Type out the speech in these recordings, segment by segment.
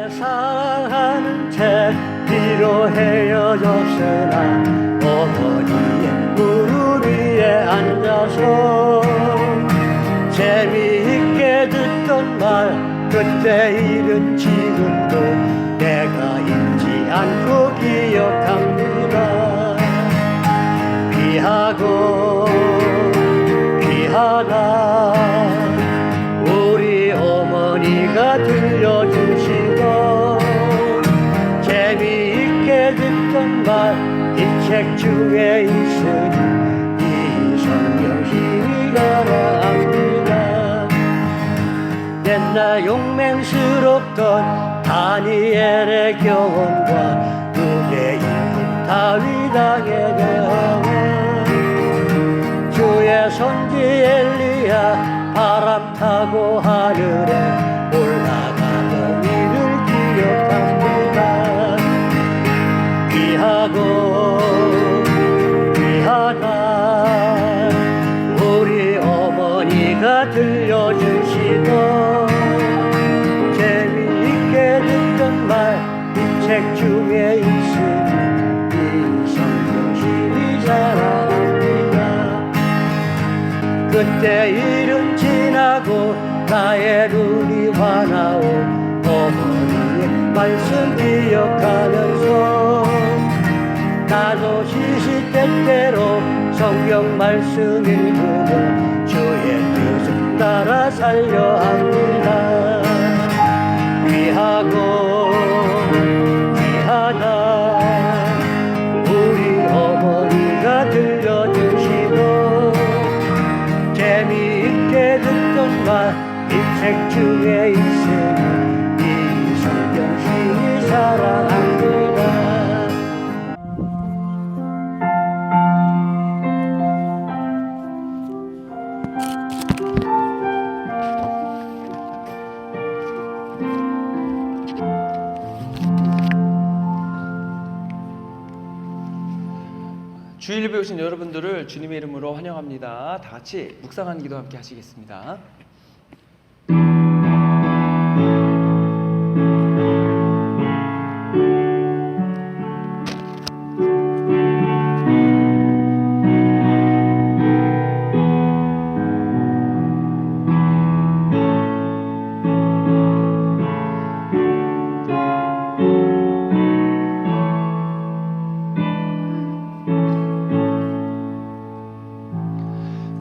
사랑하는 채 뒤로 헤어졌으나 어머니의 무릎 위에 앉아서 재미있게 듣던 말 그때 일은 지금도 내가 잊지 않고 기억합니다. 귀하고 귀하다 우리 어머니가 들려주시던 재미있게 듣던 말 이 책 중에 있으니 이 성경 힘이 가라합니다. 옛날 용맹스럽던 다니엘의 경험과 눈에 익은 다윗왕의 경험 주의 선지 엘리야 바람 타고 하늘에 올라가던 일을 기억합니다. 귀하고 귀하다 우리 어머니가 들려주시던 재미있게 듣던 말 이 책 중에 있으니 이 성경심이 사랑합니다. 그때 일은 지나고 나의 눈이 환하오 어머니의 말씀 기억하면서 나도 시시때때로 성경 말씀 읽으며 주의 뜻을 따라 살려 합니다. 귀하고 귀하다 우리 어머니가 들려주시고 재미있게 듣던 말 이 책 중에 있으니 이 성경 힘이 사랑합니다. 주일 예배 오신 여러분들을 주님의 이름으로 환영합니다. 다 같이 묵상하는 기도 함께 하시겠습니다.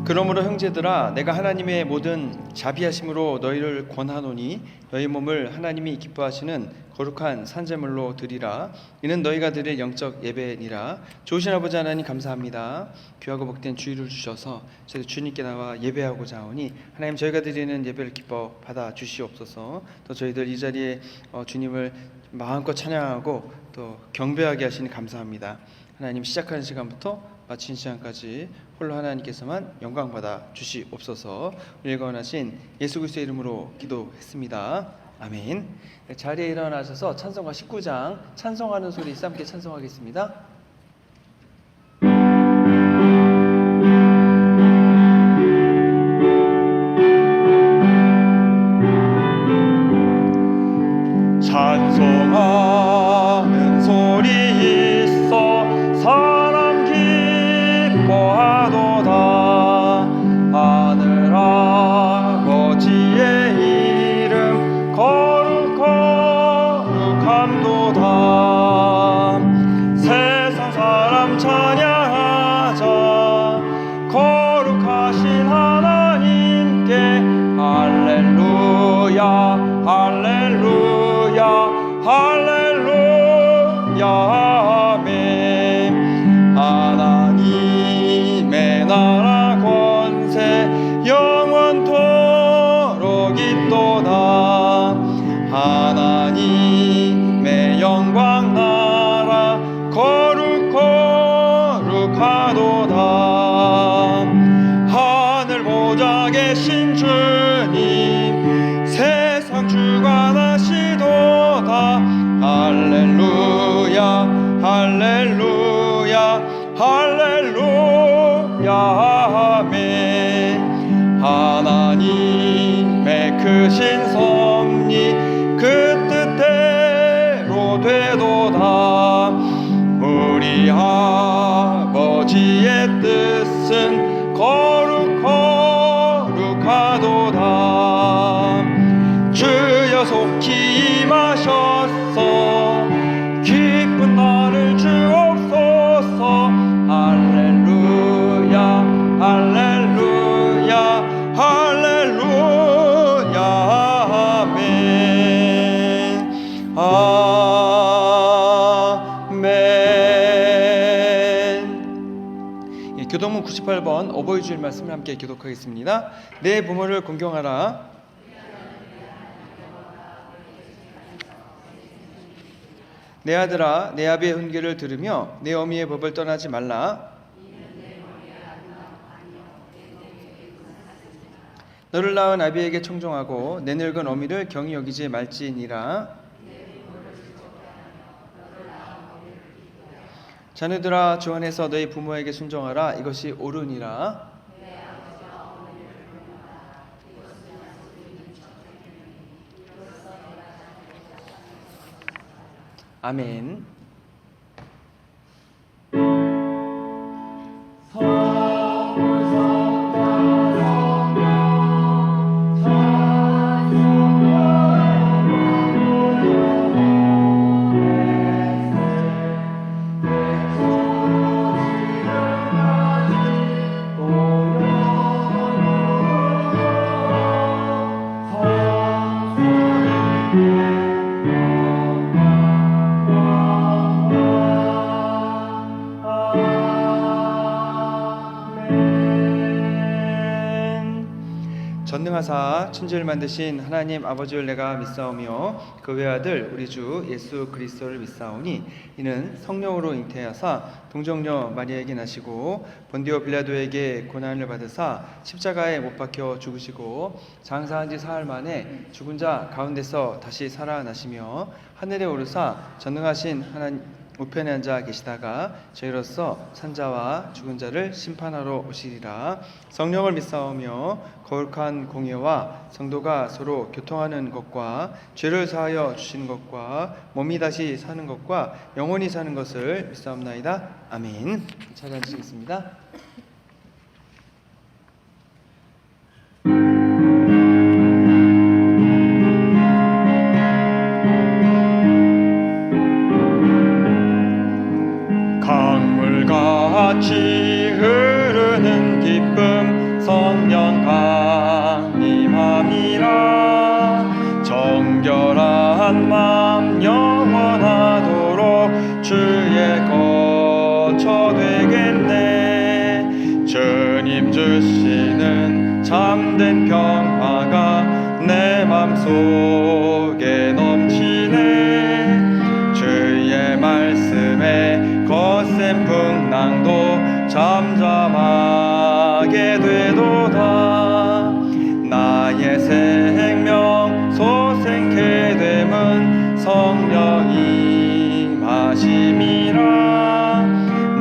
그러므로 형제들아 내가 하나님의 모든 자비하심으로 너희를 권하노니 너희 몸을 하나님이 기뻐하시는 거룩한 산제물로 드리라. 이는 너희가 드릴 영적 예배니라. 좋으신 아버지 하나님 감사합니다. 귀하고 복된 주일을 주셔서 저희 주님께 나와 예배하고자 하오니 하나님 저희가 드리는 예배를 기뻐 받아 주시옵소서. 또 저희들 이 자리에 주님을 마음껏 찬양하고 또 경배하게 하시니 감사합니다. 하나님 시작하는 시간부터 마친 시간까지 홀로 하나님께서만 영광받아 주시옵소서. 우리가 원하신 예수 그리스도의 이름으로 기도했습니다. 아멘. 자리에 일어나셔서 찬송가 19장 찬송하는 소리 함께 찬송하겠습니다. 찬송하는 소리 있어 사람 기뻐하도다. 하늘 아버지의 이름 거룩함도다. 세상 사람 찬양하자 거룩하신 하나님께 할렐루야 할렐루야 할렐루야 되도다. 우리 아버지의 뜻은 거룩하도다. 주여 속히 임하셔서 기쁜 날을 주옵소서. 할렐루야 할렐루야 할렐루야 아멘 아멘. 예, 교도문 98번 어버이 주일 말씀을 함께 교독하겠습니다. 내 부모를 공경하라. 내 아들아, 내 아비의 훈계를 들으며 내 어미의 법을 떠나지 말라. 너를 낳은 아비에게 청종하고 내 늙은 어미를 경히 여기지 말지니라. 자녀들아, 주 안에서 너희 부모에게 순종하라. 이것이 옳으니라. 아멘. 전능하사 천지를 만드신 하나님 아버지를 내가 믿사오며 그 외아들 우리 주 예수 그리스도를 믿사오니 이는 성령으로 잉태하사 동정녀 마리아에게 나시고 본디오 빌라도에게 고난을 받으사 십자가에 못 박혀 죽으시고 장사한 지 사흘 만에 죽은 자 가운데서 다시 살아나시며 하늘에 오르사 전능하신 하나님 우편에 앉아 계시다가 저희로서 산자와 죽은 자를 심판하러 오시리라. 성령을 믿사오며 거룩한 공예와 성도가 서로 교통하는 것과 죄를 사하여 주시는 것과 몸이 다시 사는 것과 영원히 사는 것을 믿사옵나이다. 아멘. 차례 앉으시겠습니다. 강물같이 흐르는 기쁨 성령 강림함이라. 정결한 맘 영원하도록 주의 거처 되겠네. 주님 주시는 참된 평화가 내 맘속에 넘치네. 주의 말씀에 거센 풍랑도 잠잠하게 되도다. 나의 생명 소생케 됨은 성령이 마심이라.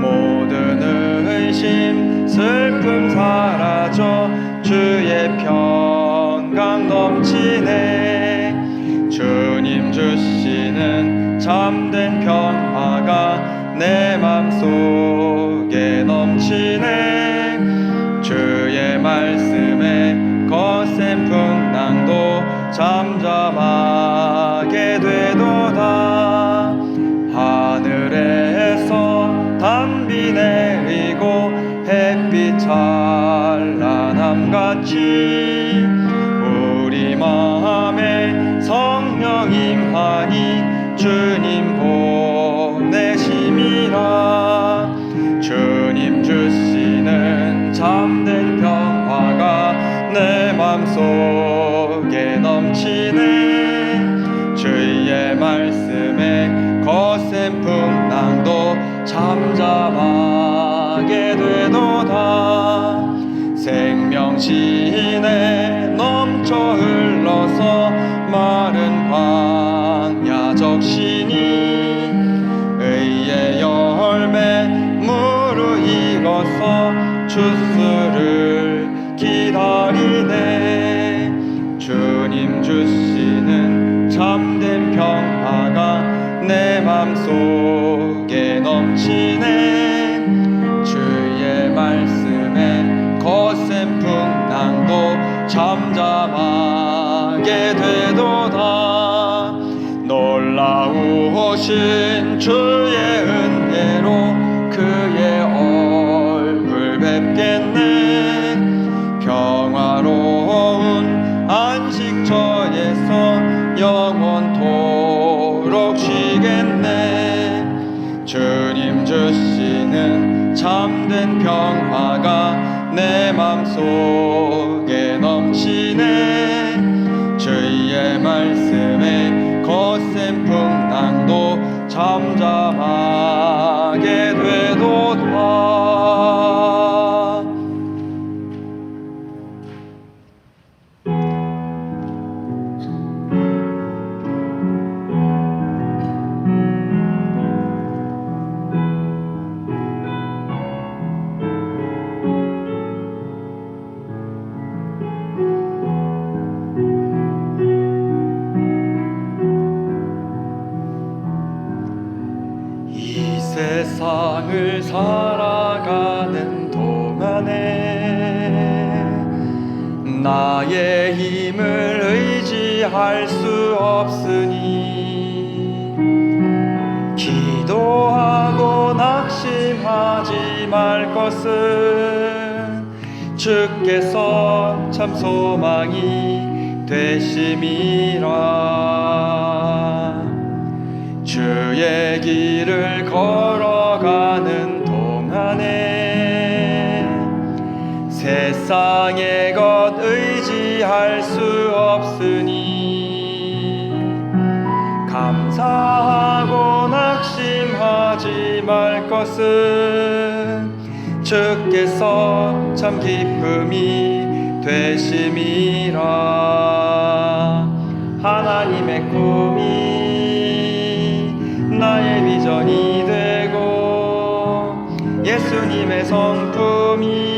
모든 의심 슬픔 사라져 주의 평강 넘치네. 주님 주시는 참된 평화가 내 맘속에 넘치네. 주의 말씀에 거센 풍랑도 잠잠하게 되도다. 하늘에서 단비 내리고 햇빛 찬란함같이 우리 마음에 성령 임하니 주님 보내심이라. 주님 주시는 참된 평화가 내 맘속에 넘치네. 주의 말씀에 거센 풍랑도 잠잠하게 되도다. 생명신에 넘쳐 흘러서 마른 광야 적시니 의의 열매 무르익어서 주스를 기다리네. 주님 주시는 참된 평화가 내 맘속에 넘치네. 주의 말씀에 거센 풍랑도 잠잠하게 되도다. 놀라우신 주의 은혜로 그의 얼굴 뵙겠네. 평화로운 안식처에서 영원토록 쉬겠네. 주님 주시는 참된 평화가 내 맘속에 넘치네. 주의 말씀에 거센 풍랑도 잠잠하게 되도다. 이 세상을 살아가는 동안에 나의 힘을 의지할 수 없으니 기도하고 낙심하지 말 것은 주께서 참 소망이 되심이라. 주의 길을 걸어가는 동안에 세상의 것 의지할 수 없으니 감사하고 낙심하지 말 것은 주께서 참 기쁨이 되심이라. 하나님의 꿈이 나의 비전이 되고 예수님의 성품이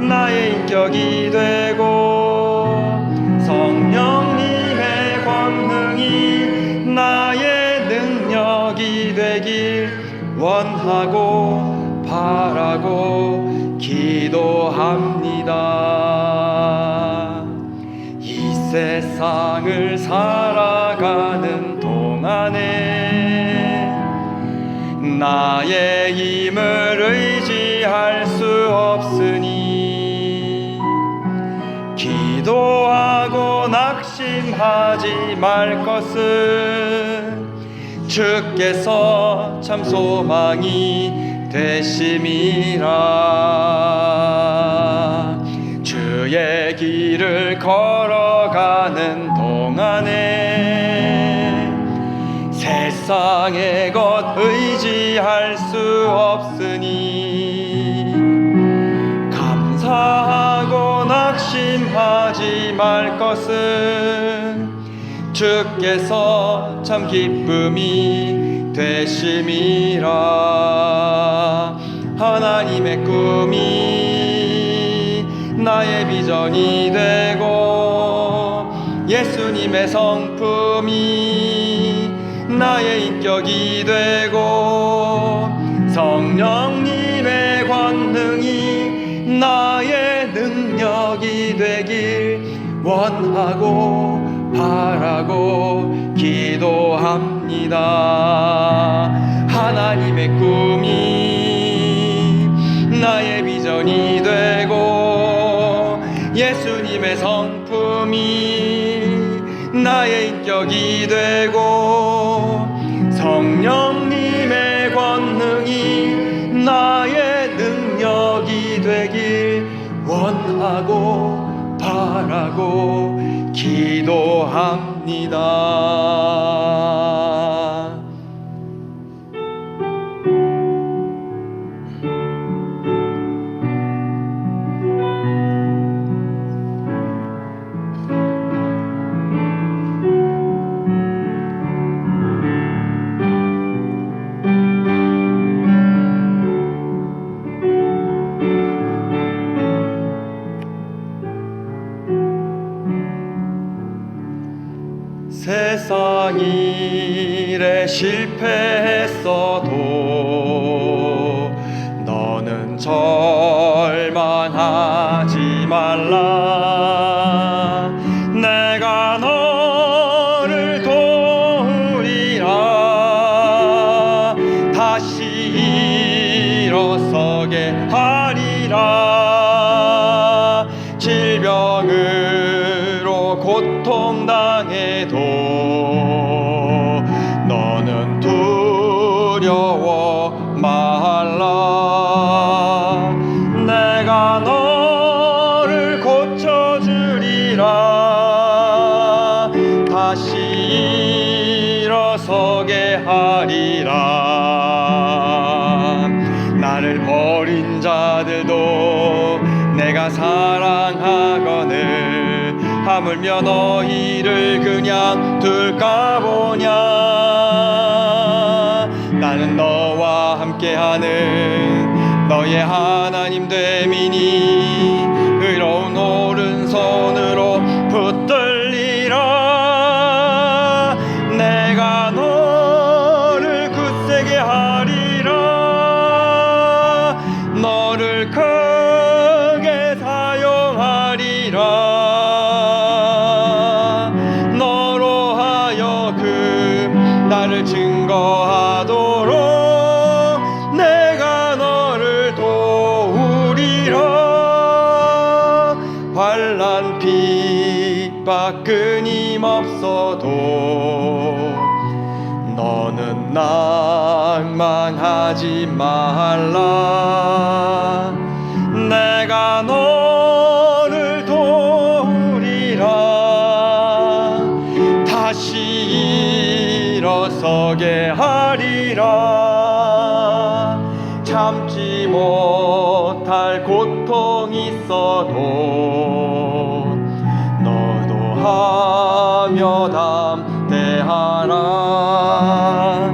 나의 인격이 되고 성령님의 권능이 나의 능력이 되길 원하고 바라고 기도합니다. 이 세상을 살아가는 동안에 나의 힘을 의지할 수 없으니 기도하고 낙심하지 말 것은 주께서 참 소망이 되심이라. 주의 길을 걸어가는 동안에 세상의 것 의지할 수 없으니 감사하고 낙심하지 말 것은 주께서 참 기쁨이 되심이라. 하나님의 꿈이 나의 비전이 되고 예수님의 성품이 나의 인격이 되고 성령님의 권능이 나의 능력이 되길 원하고 바라고 기도합니다. 하나님의 꿈이 나의 비전이 되고 예수님의 성품이 나의 인격이 되고 성령님의 권능이 나의 능력이 되길 원하고 바라고 기도합니다. 세상이 일에 실패했어도 너는 절망하지 말라. 내가 너를 도우리라. 다시 일어서게 하리라. 질병으로 고통당해도 너는 두려워 말라. 내가 너를 고쳐주리라. 다시 일어서게 하리라. 나를 버린 자들도 내가 사랑하거늘 하물며 너희를 그냥 둘까 보냐. 나는 너와 함께하는 너의 하나님 됨이니 의로운 오른손으로 붙들리라. 내가 너를 굳세게 하리라. 너를 크게 사용하리라. 너로 하여금 나를 증거하도록 내가 너를 도우리라. 환난 핍박 끊임없어도 너는 낭망하지 말라. 내가 너를 도우리라. 다시 일어서게 하리라. 참지 못할 고통이 있어도 너도 하며 담대하라.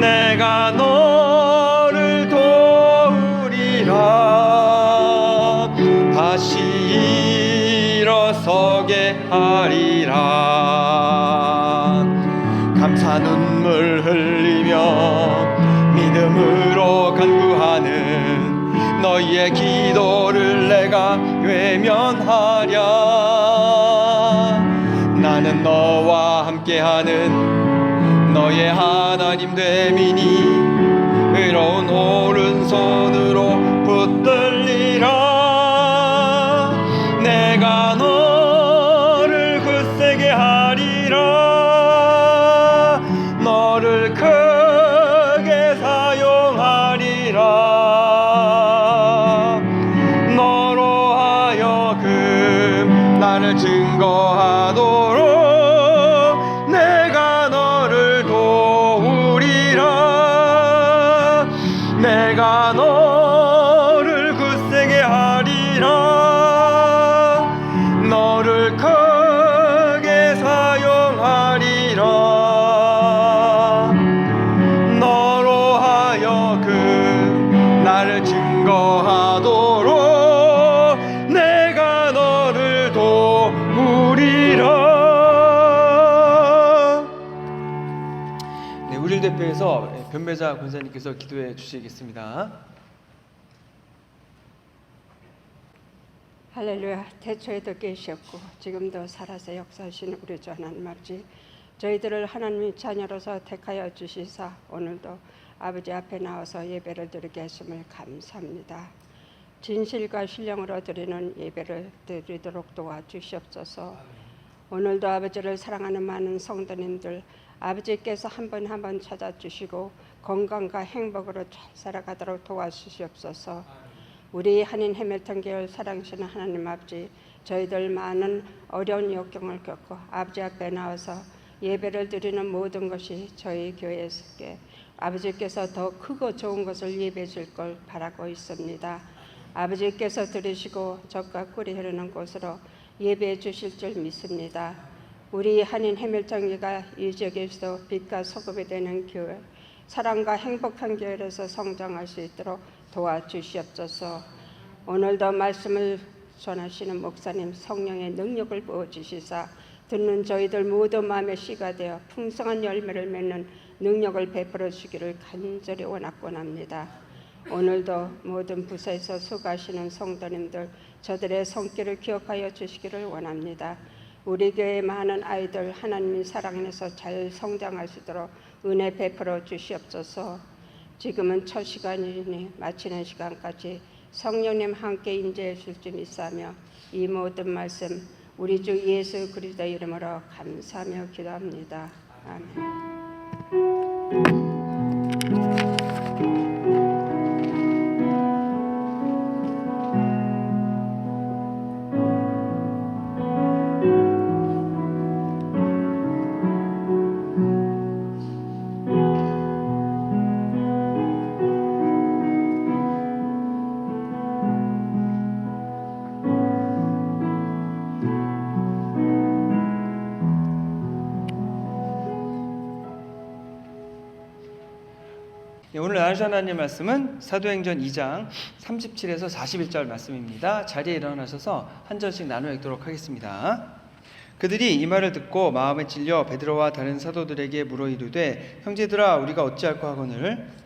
내가 너를 도우리라. 다시 일어서게 하리라. 감사 눈물 흘리며 믿음으로 간구하는 너희의 기도를 내가 외면하랴. 나는 너와 함께하는 너의 하나님 됨이니 의로운 오른손으로 붙들리라. 내가 너를 굳세게 하리라. 너를 크게 사용하리라. 너로 하여금 나를 증거하도록 내가 너를 도우리라. 내가 너를 굳세게 하리라. 너를 크게 사용하리라. 너로 하여금 나를 증거하도록 내가 너를 도우리라. 네, 우리를 대표해서 변배자 권사님께서 기도해 주시겠습니다. 할렐루야. 태초에도 계셨고 지금도 살아서 역사하시는 우리 주 하나님 아버지, 저희들을 하나님의 자녀로서 택하여 주시사 오늘도 아버지 앞에 나와서 예배를 드리게 하심을 감사합니다. 진실과 신령으로 드리는 예배를 드리도록 도와주시옵소서. 오늘도 아버지를 사랑하는 많은 성도님들 아버지께서 한 번 한 번 찾아주시고 건강과 행복으로 잘 살아가도록 도와주시옵소서. 우리 한인 해밀턴 교회 사랑하시는 하나님 아버지, 저희들 많은 어려운 역경을 겪고 아버지 앞에 나와서 예배를 드리는 모든 것이 저희 교회에게 아버지께서 더 크고 좋은 것을 예배해 줄 걸 바라고 있습니다. 아버지께서 들으시고 젖과 꿀이 흐르는 곳으로 예배해 주실 줄 믿습니다. 우리 한인 해밀턴 교회가 이 지역에서 빛과 소금이 되는 교회, 사랑과 행복한 교회로서 성장할 수 있도록 도와주시옵소서. 오늘도 말씀을 전하시는 목사님 성령의 능력을 부어주시사 듣는 저희들 모두 마음의 씨가 되어 풍성한 열매를 맺는 능력을 베풀어 주기를 간절히 원하곤 합니다. 오늘도 모든 부서에서 수고하시는 성도님들 저들의 손길을 기억하여 주시기를 원합니다. 우리 교회의 많은 아이들 하나님의 사랑 안에서 잘 성장할 수 있도록 은혜 베풀어 주시옵소서. 지금은 첫 시간이니 마치는 시간까지 성령님 함께 임재해 주실 줄 믿사며 이 모든 말씀 우리 주 예수 그리스도 이름으로 감사하며 기도합니다. 아멘. 오늘 나누실 하나님 말씀은 사도행전 2장 37에서 41절 말씀입니다. 자리에 일어나셔서 한 절씩 나눠 읽도록 하겠습니다. 그들이 이 말을 듣고 마음에 찔려 베드로와 다른 사도들에게 물어 이르되 형제들아 우리가 어찌할까 하거늘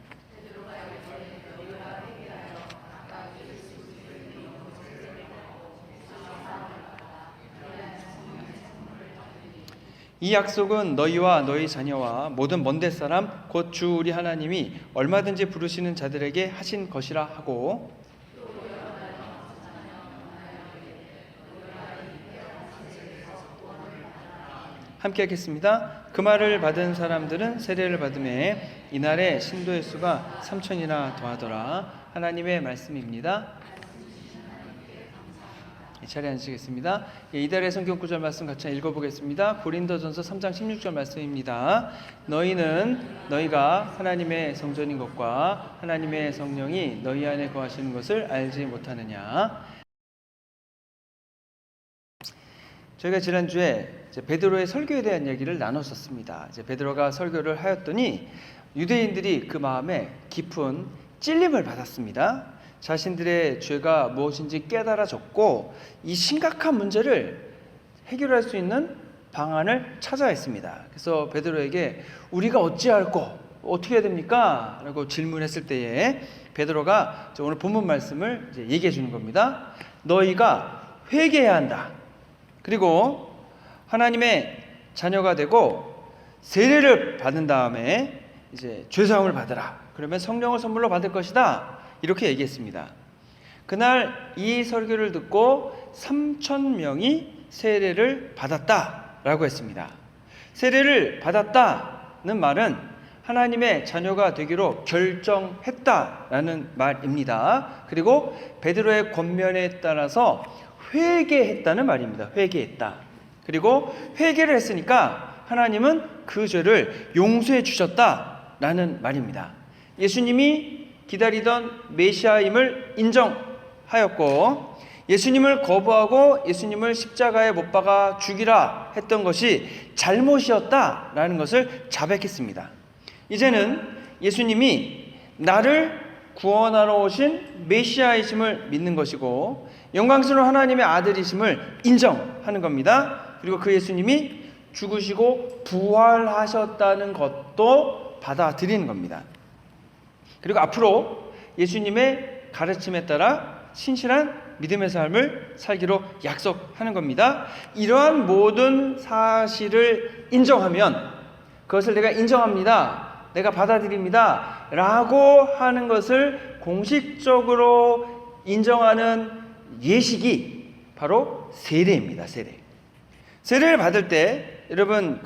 이 약속은 너희와 너희 자녀와 모든 먼데 사람 곧 주 우리 하나님이 얼마든지 부르시는 자들에게 하신 것이라 하고 함께 하겠습니다. 그 말을 받은 사람들은 세례를 받음에 이날에 신도의 수가 3,000이나 더하더라. 하나님의 말씀입니다. 자리에 앉으시겠습니다. 이달의 성경 구절 말씀 같이 읽어보겠습니다. 고린도전서 3장 16절 말씀입니다. 너희가 하나님의 성전인 것과 하나님의 성령이 너희 안에 거하시는 것을 알지 못하느냐. 저희가 지난주에 베드로의 설교에 대한 얘기를 나눴었습니다. 베드로가 설교를 하였더니 유대인들이 그 마음에 깊은 찔림을 받았습니다. 자신들의 죄가 무엇인지 깨달아졌고 이 심각한 문제를 해결할 수 있는 방안을 찾아야 했습니다. 그래서 베드로에게 우리가 어찌할꼬 어떻게 해야 됩니까? 라고 질문했을 때에 베드로가 오늘 본문 말씀을 얘기해 주는 겁니다. 너희가 회개해야 한다. 그리고 하나님의 자녀가 되고 세례를 받은 다음에 이제 죄사함을 받으라. 그러면 성령을 선물로 받을 것이다. 이렇게 얘기했습니다. 그날 이 설교를 듣고 3,000명이 세례를 받았다라고 했습니다. 세례를 받았다는 말은 하나님의 자녀가 되기로 결정했다라는 말입니다. 그리고 베드로의 권면에 따라서 회개했다는 말입니다. 회개했다. 그리고 회개를 했으니까 하나님은 그 죄를 용서해 주셨다라는 말입니다. 예수님이 기다리던 메시아임을 인정하였고 예수님을 거부하고 예수님을 십자가에 못 박아 죽이라 했던 것이 잘못이었다라는 것을 자백했습니다. 이제는 예수님이 나를 구원하러 오신 메시아이심을 믿는 것이고 영광스러운 하나님의 아들이심을 인정하는 겁니다. 그리고 그 예수님이 죽으시고 부활하셨다는 것도 받아들이는 겁니다. 그리고 앞으로 예수님의 가르침에 따라 신실한 믿음의 삶을 살기로 약속하는 겁니다. 이러한 모든 사실을 인정하면 그것을 내가 인정합니다. 내가 받아들입니다. 라고 하는 것을 공식적으로 인정하는 예식이 바로 세례입니다. 세례를 받을 때 여러분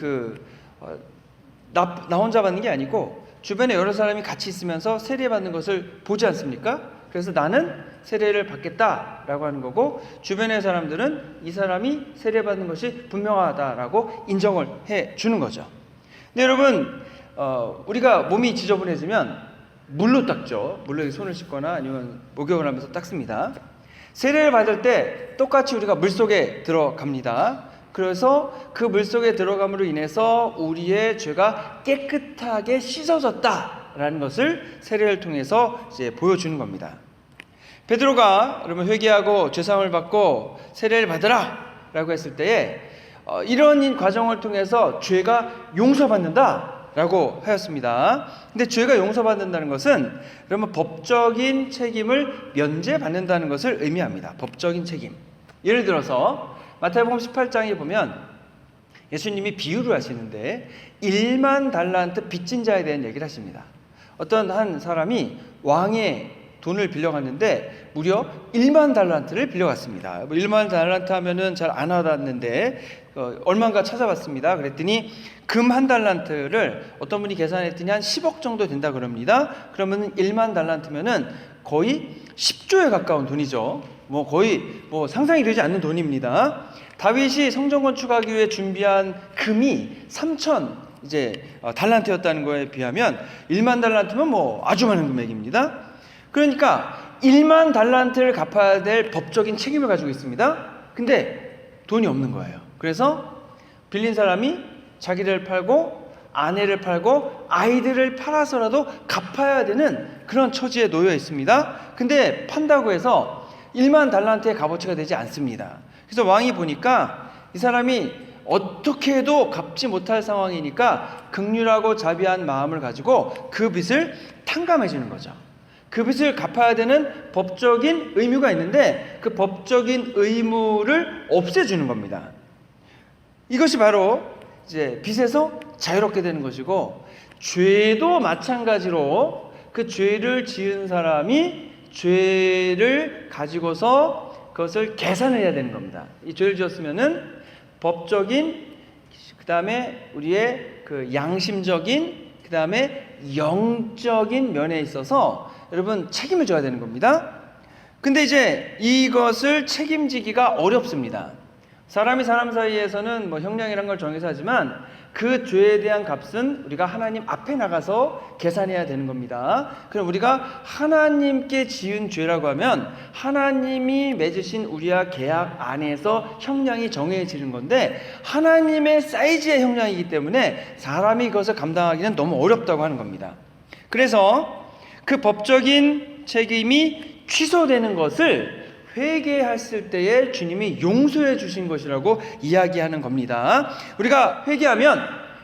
나 혼자 받는 게 아니고 주변에 여러 사람이 같이 있으면서 세례 받는 것을 보지 않습니까? 그래서 나는 세례를 받겠다라고 하는 거고 주변의 사람들은 이 사람이 세례 받는 것이 분명하다라고 인정을 해 주는 거죠. 근데 여러분 우리가 몸이 지저분해지면 물로 닦죠. 물로 손을 씻거나 아니면 목욕을 하면서 닦습니다. 세례를 받을 때 똑같이 우리가 물속에 들어갑니다. 그래서 그 물속에 들어감으로 인해서 우리의 죄가 깨끗하게 씻어졌다라는 것을 세례를 통해서 이제 보여주는 겁니다. 베드로가 여러분 회개하고 죄사함을 받고 세례를 받으라 라고 했을 때에 이런 과정을 통해서 죄가 용서받는다라고 하였습니다. 근데 죄가 용서받는다는 것은 그러면 법적인 책임을 면제받는다는 것을 의미합니다. 법적인 책임. 예를 들어서 마태복음 18장에 보면 예수님이 비유를 하시는데 1만 달란트 빚진 자에 대한 얘기를 하십니다. 어떤 한 사람이 왕의 돈을 빌려갔는데 무려 1만 달란트를 빌려갔습니다. 1만 달란트 하면은 잘 안 와닿는데 얼마인가 찾아봤습니다. 그랬더니 금 한 달란트를 어떤 분이 계산했더니 한 10억 정도 된다 그럽니다. 그러면 1만 달란트면은 거의 10조에 가까운 돈이죠. 거의 상상이 되지 않는 돈입니다. 다윗이 성전 건축하기 위해 준비한 금이 3천 달란트였다는 거에 비하면 1만 달란트면 아주 많은 금액입니다. 그러니까 1만 달란트를 갚아야 될 법적인 책임을 가지고 있습니다. 근데 돈이 없는 거예요. 그래서 빌린 사람이 자기를 팔고 아내를 팔고 아이들을 팔아서라도 갚아야 되는 그런 처지에 놓여 있습니다. 근데 판다고 해서 1만 달란트의 값어치가 되지 않습니다. 그래서 왕이 보니까 이 사람이 어떻게 해도 갚지 못할 상황이니까 긍휼하고 자비한 마음을 가지고 그 빚을 탕감해 주는 거죠. 그 빚을 갚아야 되는 법적인 의무가 있는데 그 법적인 의무를 없애주는 겁니다. 이것이 바로 빚에서 자유롭게 되는 것이고, 죄도 마찬가지로 그 죄를 지은 사람이 죄를 가지고서 그것을 계산해야 되는 겁니다. 이 죄를 지었으면은 법적인, 그 다음에 우리의 그 양심적인, 그 다음에 영적인 면에 있어서 여러분 책임을 져야 되는 겁니다. 근데 이것을 책임지기가 어렵습니다. 사람이 사람 사이에서는 형량이란 걸 정해서 하지만 그 죄에 대한 값은 우리가 하나님 앞에 나가서 계산해야 되는 겁니다. 그럼 우리가 하나님께 지은 죄라고 하면 하나님이 맺으신 우리와 계약 안에서 형량이 정해지는 건데, 하나님의 사이즈의 형량이기 때문에 사람이 그것을 감당하기는 너무 어렵다고 하는 겁니다. 그래서 그 법적인 책임이 취소되는 것을 회개했을 때에 주님이 용서해 주신 것이라고 이야기하는 겁니다. 우리가 회개하면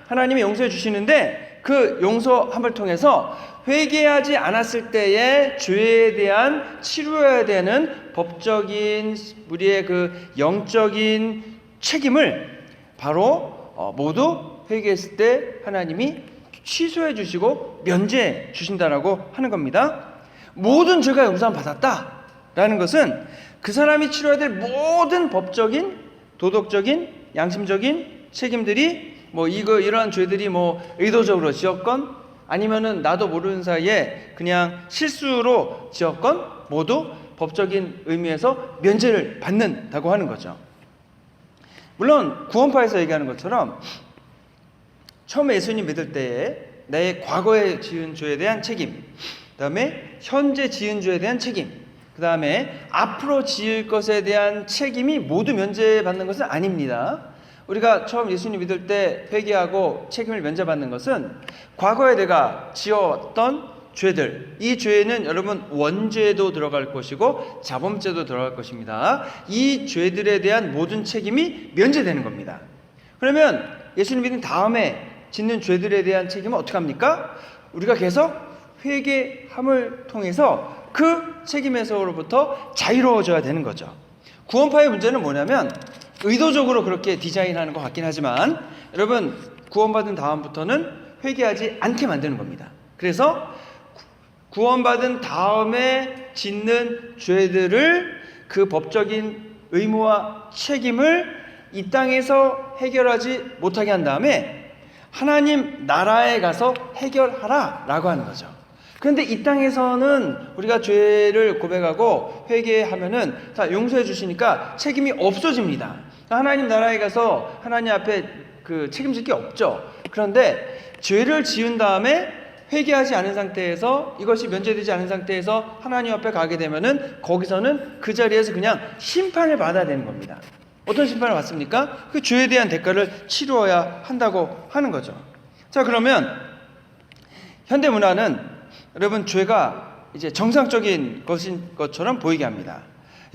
하나님이 용서해 주시는데 그 용서함을 통해서 회개하지 않았을 때의 죄에 대한 치료해야 되는 법적인 우리의 그 영적인 책임을 바로 모두 회개했을 때 하나님이 취소해 주시고 면제해 주신다라고 하는 겁니다. 모든 죄가 용서함 받았다라는 것은 그 사람이 치러야 될 모든 법적인, 도덕적인, 양심적인 책임들이 이러한 죄들이 의도적으로 지었건 아니면은 나도 모르는 사이에 그냥 실수로 지었건 모두 법적인 의미에서 면제를 받는다고 하는 거죠. 물론 구원파에서 얘기하는 것처럼 처음에 예수님 믿을 때에 내 과거에 지은 죄에 대한 책임, 그 다음에 현재 지은 죄에 대한 책임, 그 다음에 앞으로 지을 것에 대한 책임이 모두 면제받는 것은 아닙니다. 우리가 처음 예수님 믿을 때 회개하고 책임을 면제받는 것은 과거에 내가 지었던 죄들, 이 죄에는 여러분 원죄도 들어갈 것이고 자범죄도 들어갈 것입니다. 이 죄들에 대한 모든 책임이 면제되는 겁니다. 그러면 예수님 믿은 다음에 짓는 죄들에 대한 책임은 어떻게 합니까? 우리가 계속 회개함을 통해서 그 책임에서로부터 자유로워져야 되는 거죠. 구원파의 문제는 뭐냐면 의도적으로 그렇게 디자인하는 것 같긴 하지만 여러분 구원받은 다음부터는 회개하지 않게 만드는 겁니다. 그래서 구원받은 다음에 짓는 죄들을 그 법적인 의무와 책임을 이 땅에서 해결하지 못하게 한 다음에 하나님 나라에 가서 해결하라 라고 하는 거죠. 그런데 이 땅에서는 우리가 죄를 고백하고 회개하면은 다 용서해 주시니까 책임이 없어집니다. 하나님 나라에 가서 하나님 앞에 그 책임질 게 없죠. 그런데 죄를 지은 다음에 회개하지 않은 상태에서 이것이 면제되지 않은 상태에서 하나님 앞에 가게 되면은 거기서는 그 자리에서 그냥 심판을 받아야 되는 겁니다. 어떤 심판을 받습니까? 그 죄에 대한 대가를 치루어야 한다고 하는 거죠. 자, 그러면 현대 문화는 여러분 죄가 정상적인 것인 것처럼 보이게 합니다.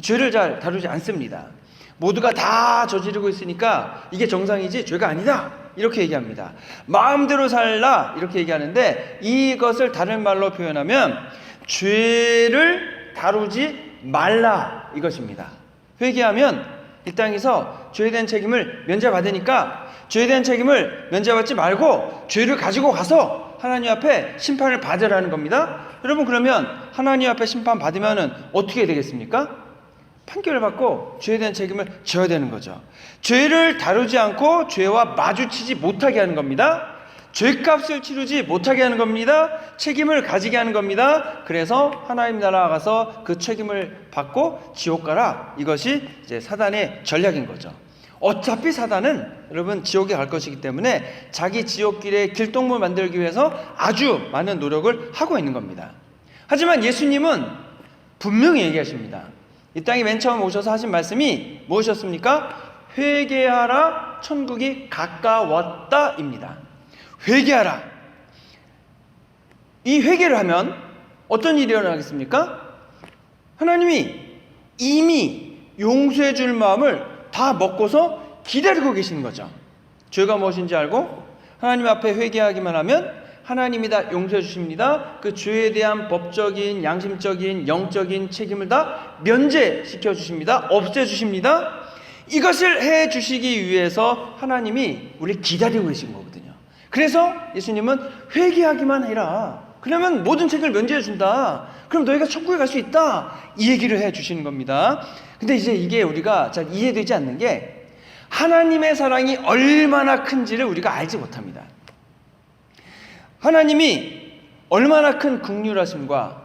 죄를 잘 다루지 않습니다. 모두가 다 저지르고 있으니까 이게 정상이지 죄가 아니다 이렇게 얘기합니다. 마음대로 살라 이렇게 얘기하는데, 이것을 다른 말로 표현하면 죄를 다루지 말라 이것입니다. 회개하면 이 땅에서 죄에 대한 책임을 면제받으니까 죄에 대한 책임을 면제받지 말고 죄를 가지고 가서 하나님 앞에 심판을 받으라는 겁니다. 여러분, 그러면 하나님 앞에 심판 받으면 어떻게 되겠습니까? 판결을 받고 죄에 대한 책임을 져야 되는 거죠. 죄를 다루지 않고 죄와 마주치지 못하게 하는 겁니다. 죄값을 치르지 못하게 하는 겁니다. 책임을 가지게 하는 겁니다. 그래서 하나님 나라 가서 그 책임을 받고 지옥 가라. 이것이 이제 사단의 전략인 거죠. 어차피 사단은 여러분 지옥에 갈 것이기 때문에 자기 지옥길에 길동무 만들기 위해서 아주 많은 노력을 하고 있는 겁니다. 하지만 예수님은 분명히 얘기하십니다. 이 땅에 맨 처음 오셔서 하신 말씀이 무엇이었습니까? 회개하라, 천국이 가까웠다입니다. 회개하라. 이 회개를 하면 어떤 일이 일어나겠습니까? 하나님이 이미 용서해 줄 마음을 다 먹고서 기다리고 계시는 거죠. 죄가 무엇인지 알고 하나님 앞에 회개하기만 하면 하나님이 다 용서해 주십니다. 그 죄에 대한 법적인, 양심적인, 영적인 책임을 다 면제시켜 주십니다. 없애 주십니다. 이것을 해 주시기 위해서 하나님이 우리 기다리고 계신 거거든요. 그래서 예수님은 회개하기만 해라. 그러면 모든 책임을 면제해 준다. 그럼 너희가 천국에 갈 수 있다. 이 얘기를 해 주시는 겁니다. 근데 이제 이게 우리가 잘 이해되지 않는 게, 하나님의 사랑이 얼마나 큰지를 우리가 알지 못합니다. 하나님이 얼마나 큰 긍휼하심과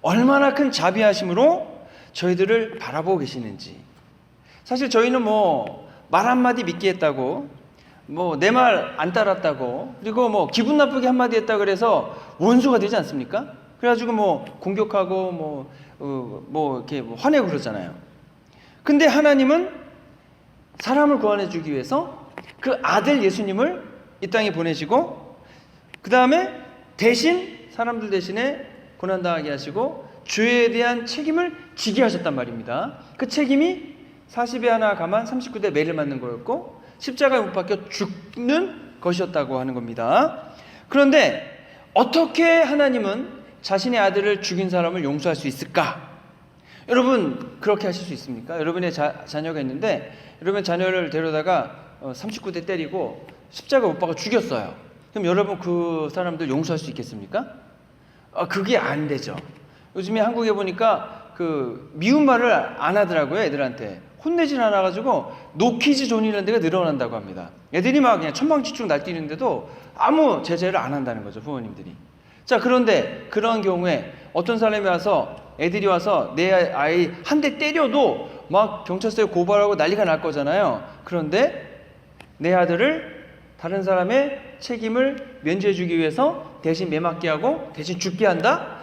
얼마나 큰 자비하심으로 저희들을 바라보고 계시는지. 사실 저희는 말 한마디 믿게 했다고, 내 말 안 따랐다고, 그리고 기분 나쁘게 한마디 했다 그래서 원수가 되지 않습니까? 그래가지고 공격하고 이렇게 화내고 그러잖아요. 근데 하나님은 사람을 구원해 주기 위해서 그 아들 예수님을 이 땅에 보내시고, 그 다음에 대신 사람들 대신에 고난당하게 하시고 죄에 대한 책임을 지게 하셨단 말입니다. 그 책임이 40에 하나 가만 39대 매를 맞는 거였고 십자가에 못 박혀 죽는 것이었다고 하는 겁니다. 그런데 어떻게 하나님은 자신의 아들을 죽인 사람을 용서할 수 있을까? 여러분, 그렇게 하실 수 있습니까? 여러분의 자녀가 있는데 여러분 자녀를 데려다가 39대 때리고 십자가 못 박아 죽였어요. 그럼 여러분 그 사람들 용서할 수 있겠습니까? 그게 안 되죠. 요즘에 한국에 보니까 미운 말을 안 하더라고요. 애들한테 혼내진 않아가지고 노키즈 존이라는 데가 늘어난다고 합니다. 애들이 막 그냥 천방지축 날뛰는데도 아무 제재를 안 한다는 거죠, 부모님들이. 자, 그런데 그런 경우에 어떤 사람이 와서, 애들이 와서 내 아이 한 대 때려도 막 경찰서에 고발하고 난리가 날 거잖아요. 그런데 내 아들을 다른 사람의 책임을 면제해 주기 위해서 대신 매맞게 하고 대신 죽게 한다?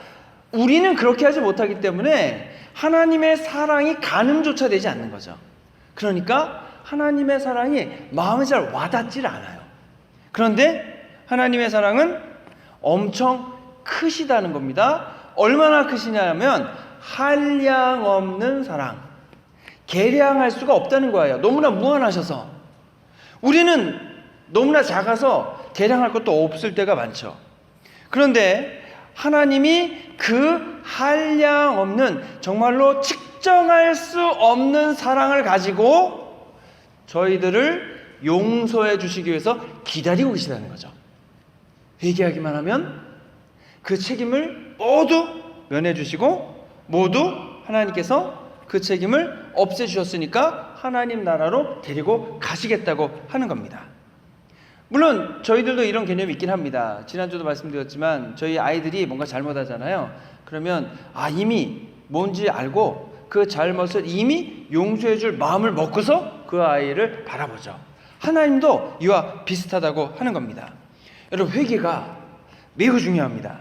우리는 그렇게 하지 못하기 때문에 하나님의 사랑이 가늠조차 되지 않는 거죠. 그러니까 하나님의 사랑이 마음에 잘 와닿질 않아요. 그런데 하나님의 사랑은 엄청 크시다는 겁니다. 얼마나 크시냐면 한량없는 사랑, 계량할 수가 없다는 거예요. 너무나 무한하셔서. 우리는 너무나 작아서 계량할 것도 없을 때가 많죠. 그런데 하나님이 그 한량없는, 정말로 측정할 수 없는 사랑을 가지고 저희들을 용서해 주시기 위해서 기다리고 계시다는 거죠. 회개하기만 하면 그 책임을 모두 면해 주시고 모두 하나님께서 그 책임을 없애 주셨으니까 하나님 나라로 데리고 가시겠다고 하는 겁니다. 물론 저희들도 이런 개념이 있긴 합니다. 지난주도 말씀드렸지만 저희 아이들이 뭔가 잘못하잖아요. 그러면 이미 뭔지 알고 그 잘못을 이미 용서해 줄 마음을 먹고서 그 아이를 바라보죠. 하나님도 이와 비슷하다고 하는 겁니다. 여러분, 회개가 매우 중요합니다.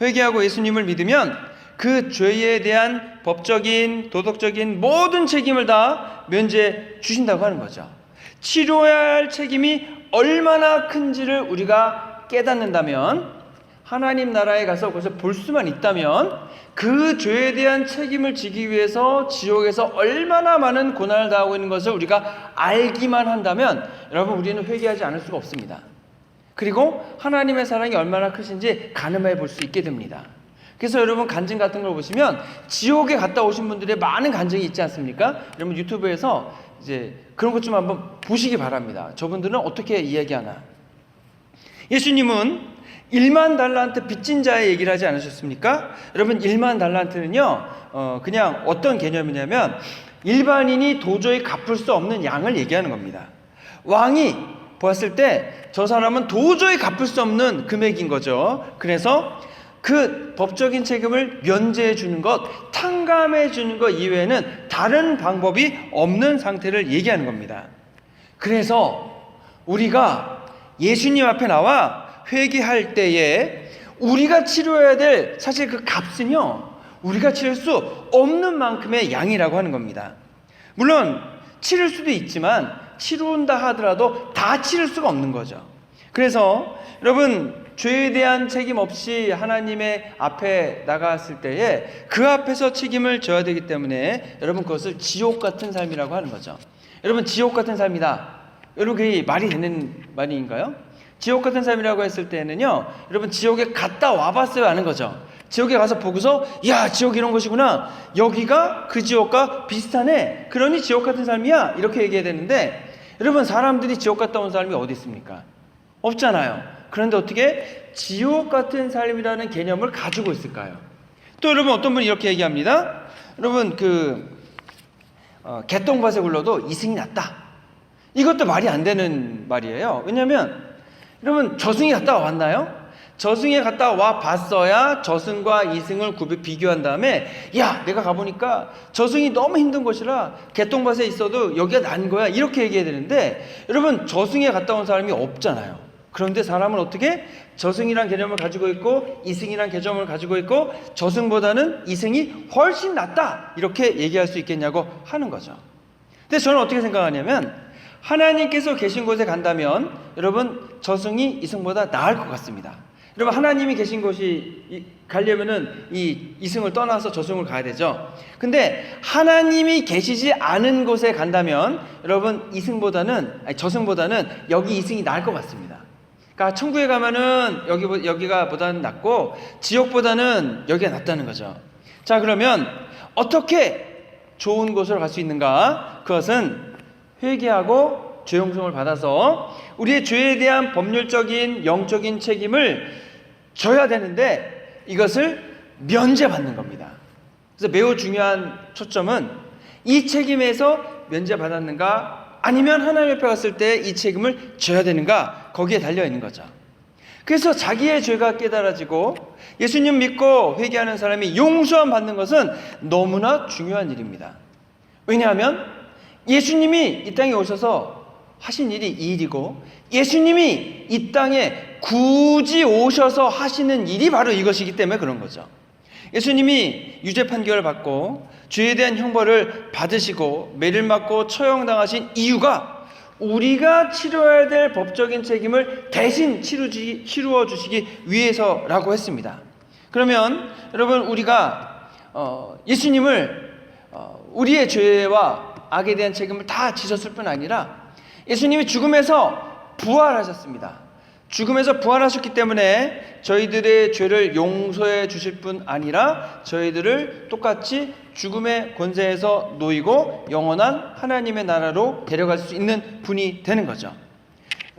회개하고 예수님을 믿으면 그 죄에 대한 법적인, 도덕적인 모든 책임을 다 면제해 주신다고 하는 거죠. 치료해야 할 책임이 얼마나 큰지를 우리가 깨닫는다면 하나님 나라에 가서 그것을 볼 수만 있다면 그 죄에 대한 책임을 지기 위해서 지옥에서 얼마나 많은 고난을 당하고 있는 것을 우리가 알기만 한다면 여러분, 우리는 회개하지 않을 수가 없습니다. 그리고 하나님의 사랑이 얼마나 크신지 가늠해 볼 수 있게 됩니다. 그래서 여러분, 간증 같은 걸 보시면 지옥에 갔다 오신 분들의 많은 간증이 있지 않습니까? 여러분, 유튜브에서 이제 그런 것 좀 한번 보시기 바랍니다. 저분들은 어떻게 이야기하나. 예수님은 1만 달란트 빚진 자의 얘기를 하지 않으셨습니까? 여러분, 1만 달란트는요, 그냥 어떤 개념이냐면 일반인이 도저히 갚을 수 없는 양을 얘기하는 겁니다. 왕이 보았을 때 저 사람은 도저히 갚을 수 없는 금액인 거죠. 그래서 그 법적인 책임을 면제해 주는 것, 탕감해 주는 것 이외에는 다른 방법이 없는 상태를 얘기하는 겁니다. 그래서 우리가 예수님 앞에 나와 회개할 때에 우리가 치료해야 될 사실 그 값은요, 우리가 치를 수 없는 만큼의 양이라고 하는 겁니다. 물론 치를 수도 있지만 치른다 하더라도 다 치를 수가 없는 거죠. 그래서 여러분, 죄에 대한 책임 없이 하나님의 앞에 나갔을 때에 그 앞에서 책임을 져야 되기 때문에 여러분, 그것을 지옥 같은 삶이라고 하는 거죠. 여러분, 지옥 같은 삶이다, 여러분, 그게 말이 되는 말인가요? 지옥 같은 삶이라고 했을 때는요, 여러분, 지옥에 갔다 와봤어야 하는 거죠. 지옥에 가서 보고서 야, 지옥 이런 것이구나, 여기가 그 지옥과 비슷하네, 그러니 지옥 같은 삶이야, 이렇게 얘기해야 되는데, 여러분, 사람들이 지옥 갔다 온 사람이 어디 있습니까? 없잖아요. 그런데 어떻게 지옥 같은 삶이라는 개념을 가지고 있을까요? 또 여러분, 어떤 분이 이렇게 얘기합니다. 여러분, 개똥밭에 굴러도 이승이 낫다. 이것도 말이 안 되는 말이에요. 왜냐하면 여러분, 저승이 갔다 왔나요? 저승에 갔다 와 봤어야 저승과 이승을 비교한 다음에 야, 내가 가보니까 저승이 너무 힘든 곳이라 개똥밭에 있어도 여기가 난 거야, 이렇게 얘기해야 되는데, 여러분, 저승에 갔다 온 사람이 없잖아요. 그런데 사람은 어떻게 저승이란 개념을 가지고 있고 이승이란 개념을 가지고 있고 저승보다는 이승이 훨씬 낫다, 이렇게 얘기할 수 있겠냐고 하는 거죠. 근데 저는 어떻게 생각하냐면, 하나님께서 계신 곳에 간다면 여러분, 저승이 이승보다 나을 것 같습니다. 여러분, 하나님이 계신 곳이 가려면은 이 이승을 떠나서 저승을 가야 되죠. 근데 하나님이 계시지 않은 곳에 간다면 여러분, 저승보다는 여기 이승이 나을 것 같습니다. 그러니까 천국에 가면은 여기가 보다는 낫고 지옥보다는 여기가 낫다는 거죠. 자, 그러면 어떻게 좋은 곳으로 갈 수 있는가? 그것은 회개하고 죄 용서를 받아서 우리의 죄에 대한 법률적인 영적인 책임을 져야 되는데 이것을 면제받는 겁니다. 그래서 매우 중요한 초점은 이 책임에서 면제받았는가, 아니면 하나님 옆에 갔을 때 이 책임을 져야 되는가, 거기에 달려 있는 거죠. 그래서 자기의 죄가 깨달아지고 예수님 믿고 회개하는 사람이 용서함 받는 것은 너무나 중요한 일입니다. 왜냐하면 예수님이 이 땅에 오셔서 하신 일이 이 일이고, 예수님이 이 땅에 굳이 오셔서 하시는 일이 바로 이것이기 때문에 그런 거죠. 예수님이 유죄 판결을 받고 죄에 대한 형벌을 받으시고 매를 맞고 처형당하신 이유가 우리가 치러야 될 법적인 책임을 대신 치루어 주시기 위해서라고 했습니다. 그러면 여러분, 우리가 예수님을 우리의 죄와 악에 대한 책임을 다 지셨을 뿐 아니라 예수님이 죽음에서 부활하셨습니다. 죽음에서 부활하셨기 때문에 저희들의 죄를 용서해 주실 뿐 아니라 저희들을 똑같이 죽음의 권세에서 놓이고 영원한 하나님의 나라로 데려갈 수 있는 분이 되는 거죠.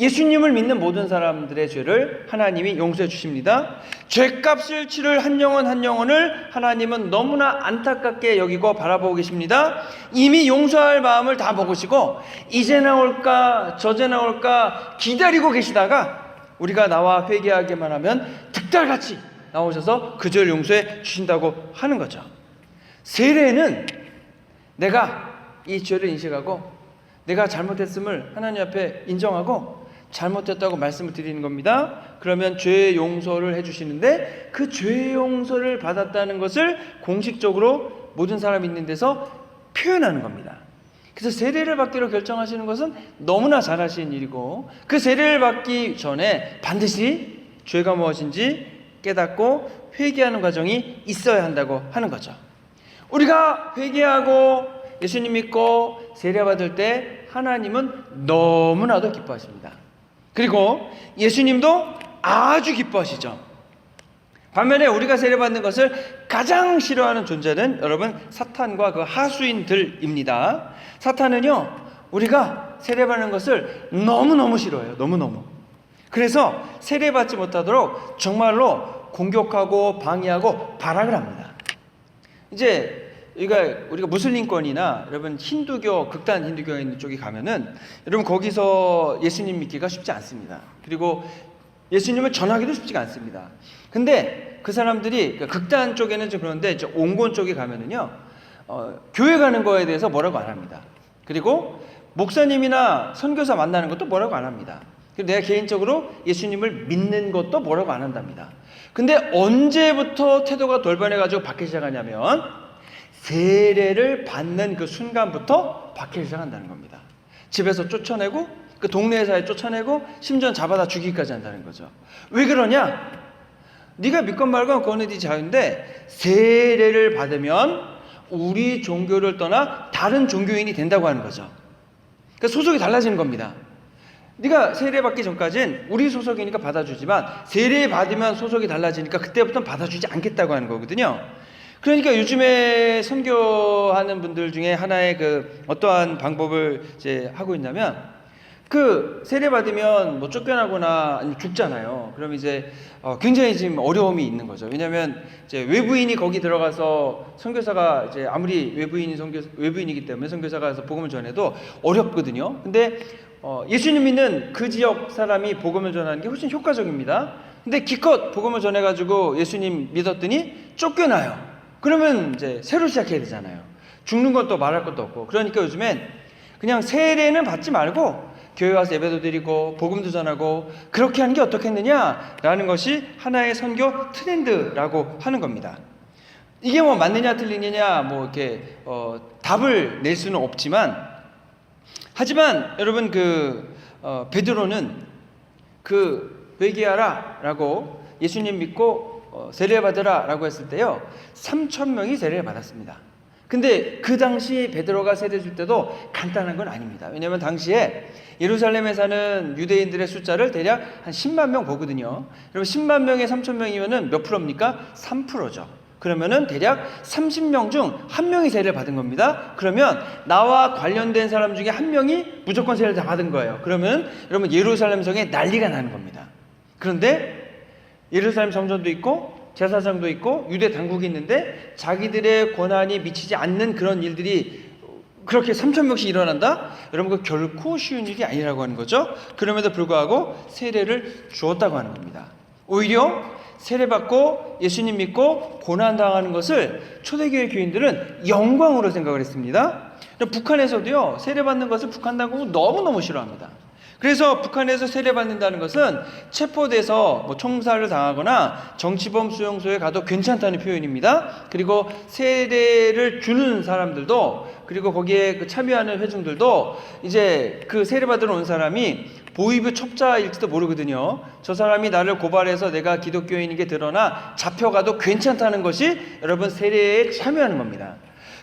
예수님을 믿는 모든 사람들의 죄를 하나님이 용서해 주십니다. 죄값을 치를 한 영혼 한 영혼을 하나님은 너무나 안타깝게 여기고 바라보고 계십니다. 이미 용서할 마음을 다 먹으시고 이제 나올까 저제 나올까 기다리고 계시다가 우리가 나와 회개하기만 하면 득달같이 나오셔서 그 죄를 용서해 주신다고 하는 거죠. 세례는 내가 이 죄를 인식하고 내가 잘못했음을 하나님 앞에 인정하고 잘못했다고 말씀을 드리는 겁니다. 그러면 죄 용서를 해주시는데 그 죄 용서를 받았다는 것을 공식적으로 모든 사람이 있는 데서 표현하는 겁니다. 그래서 세례를 받기로 결정하시는 것은 너무나 잘하신 일이고, 그 세례를 받기 전에 반드시 죄가 무엇인지 깨닫고 회개하는 과정이 있어야 한다고 하는 거죠. 우리가 회개하고 예수님 믿고 세례받을 때 하나님은 너무나도 기뻐하십니다. 그리고 예수님도 아주 기뻐하시죠. 반면에 우리가 세례받는 것을 가장 싫어하는 존재는 여러분 사탄과 그 하수인들입니다. 사탄은요, 우리가 세례받는 것을 너무너무 싫어해요. 너무너무. 그래서 세례받지 못하도록 정말로 공격하고 방해하고 발악을 합니다. 이제 우리가 무슬림권이나 여러분 힌두교, 극단 힌두교에 있는 쪽에 가면은 여러분 거기서 예수님 믿기가 쉽지 않습니다. 그리고 예수님을 전하기도 쉽지가 않습니다. 근데 그 사람들이 극단 쪽에는 좀 그런데 이제 온건 쪽에 가면은요, 교회 가는 거에 대해서 뭐라고 안 합니다. 그리고 목사님이나 선교사 만나는 것도 뭐라고 안 합니다. 그리고 내가 개인적으로 예수님을 믿는 것도 뭐라고 안 한답니다. 근데 언제부터 태도가 돌변해가지고 바뀌기 시작하냐면 세례를 받는 그 순간부터 바뀌기 시작한다는 겁니다. 집에서 쫓아내고 그 동네 사회 쫓아내고 심지어 잡아다 죽이기까지 한다는 거죠. 왜 그러냐? 네가 믿건 말건 그거는 네 자유인데 세례를 받으면 우리 종교를 떠나 다른 종교인이 된다고 하는 거죠. 그러니까 소속이 달라지는 겁니다. 네가 세례 받기 전까지는 우리 소속이니까 받아주지만 세례 받으면 소속이 달라지니까 그때부터는 받아주지 않겠다고 하는 거거든요. 그러니까 요즘에 선교하는 분들 중에 하나의 그 어떠한 방법을 이제 하고 있냐면 그 세례 받으면 뭐 쫓겨나거나 아니면 죽잖아요. 그럼 이제 굉장히 지금 어려움이 있는 거죠. 왜냐하면 이제 외부인이 거기 들어가서 선교사가 이제 아무리 외부인이기 때문에 선교사가 가서 복음을 전해도 어렵거든요. 근데 예수님 믿는 그 지역 사람이 복음을 전하는 게 훨씬 효과적입니다. 근데 기껏 복음을 전해가지고 예수님 믿었더니 쫓겨나요. 그러면 이제 새로 시작해야 되잖아요. 죽는 건 또 말할 것도 없고. 그러니까 요즘엔 그냥 세례는 받지 말고 교회 와서 예배도 드리고 복음도 전하고 그렇게 하는 게 어떻겠느냐라는 것이 하나의 선교 트렌드라고 하는 겁니다. 이게 뭐 맞느냐 틀리느냐 뭐 이렇게 답을 낼 수는 없지만, 하지만 여러분 베드로는 그 회개하라라고 예수님 믿고 세례 받으라라고 했을 때요 3,000명이 세례를 받았습니다. 근데 그 당시 베드로가 세례 줄 때도 간단한 건 아닙니다. 왜냐하면 당시에 예루살렘에 사는 유대인들의 숫자를 대략 한 10만 명 보거든요. 여러분 10만 명에 3,000명이면은 몇 프로입니까? 3%죠. 그러면은 대략 30명 중 한 명이 세례를 받은 겁니다. 그러면 나와 관련된 사람 중에 한 명이 무조건 세례를 다 받은 거예요. 그러면 여러분 예루살렘 성에 난리가 나는 겁니다. 그런데 예루살렘 성전도 있고 제사장도 있고 유대 당국이 있는데 자기들의 권한이 미치지 않는 그런 일들이 그렇게 3,000명씩 일어난다? 여러분 그 결코 쉬운 일이 아니라고 하는 거죠. 그럼에도 불구하고 세례를 주었다고 하는 겁니다. 오히려 세례받고 예수님 믿고 고난당하는 것을 초대교회 교인들은 영광으로 생각을 했습니다. 북한에서도요 세례받는 것을 북한 당국은 너무너무 싫어합니다. 그래서 북한에서 세례받는다는 것은 체포돼서 뭐 총살을 당하거나 정치범 수용소에 가도 괜찮다는 표현입니다. 그리고 세례를 주는 사람들도, 그리고 거기에 그 참여하는 회중들도 이제 그 세례받으러 온 사람이 보이브 첩자일지도 모르거든요. 저 사람이 나를 고발해서 내가 기독교인인 게 드러나 잡혀가도 괜찮다는 것이 여러분 세례에 참여하는 겁니다.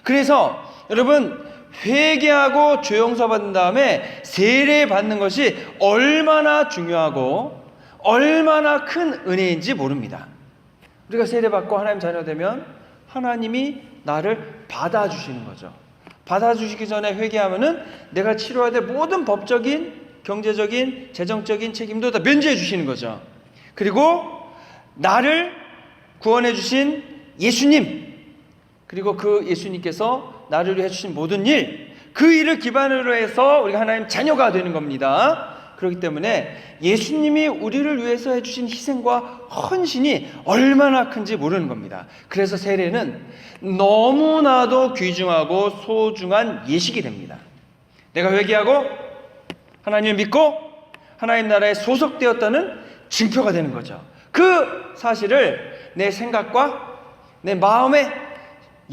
그래서 여러분 회개하고 죄용서 받은 다음에 세례 받는 것이 얼마나 중요하고 얼마나 큰 은혜인지 모릅니다. 우리가 세례 받고 하나님 자녀 되면 하나님이 나를 받아주시는 거죠. 받아주시기 전에 회개하면은 내가 치러야 될 모든 법적인, 경제적인, 재정적인 책임도 다 면제해 주시는 거죠. 그리고 나를 구원해 주신 예수님, 그리고 그 예수님께서 나를 위해 해주신 모든 일, 그 일을 기반으로 해서 우리가 하나님 자녀가 되는 겁니다. 그렇기 때문에 예수님이 우리를 위해서 해주신 희생과 헌신이 얼마나 큰지 모르는 겁니다. 그래서 세례는 너무나도 귀중하고 소중한 예식이 됩니다. 내가 회개하고 하나님을 믿고 하나님 나라에 소속되었다는 증표가 되는 거죠. 그 사실을 내 생각과 내 마음에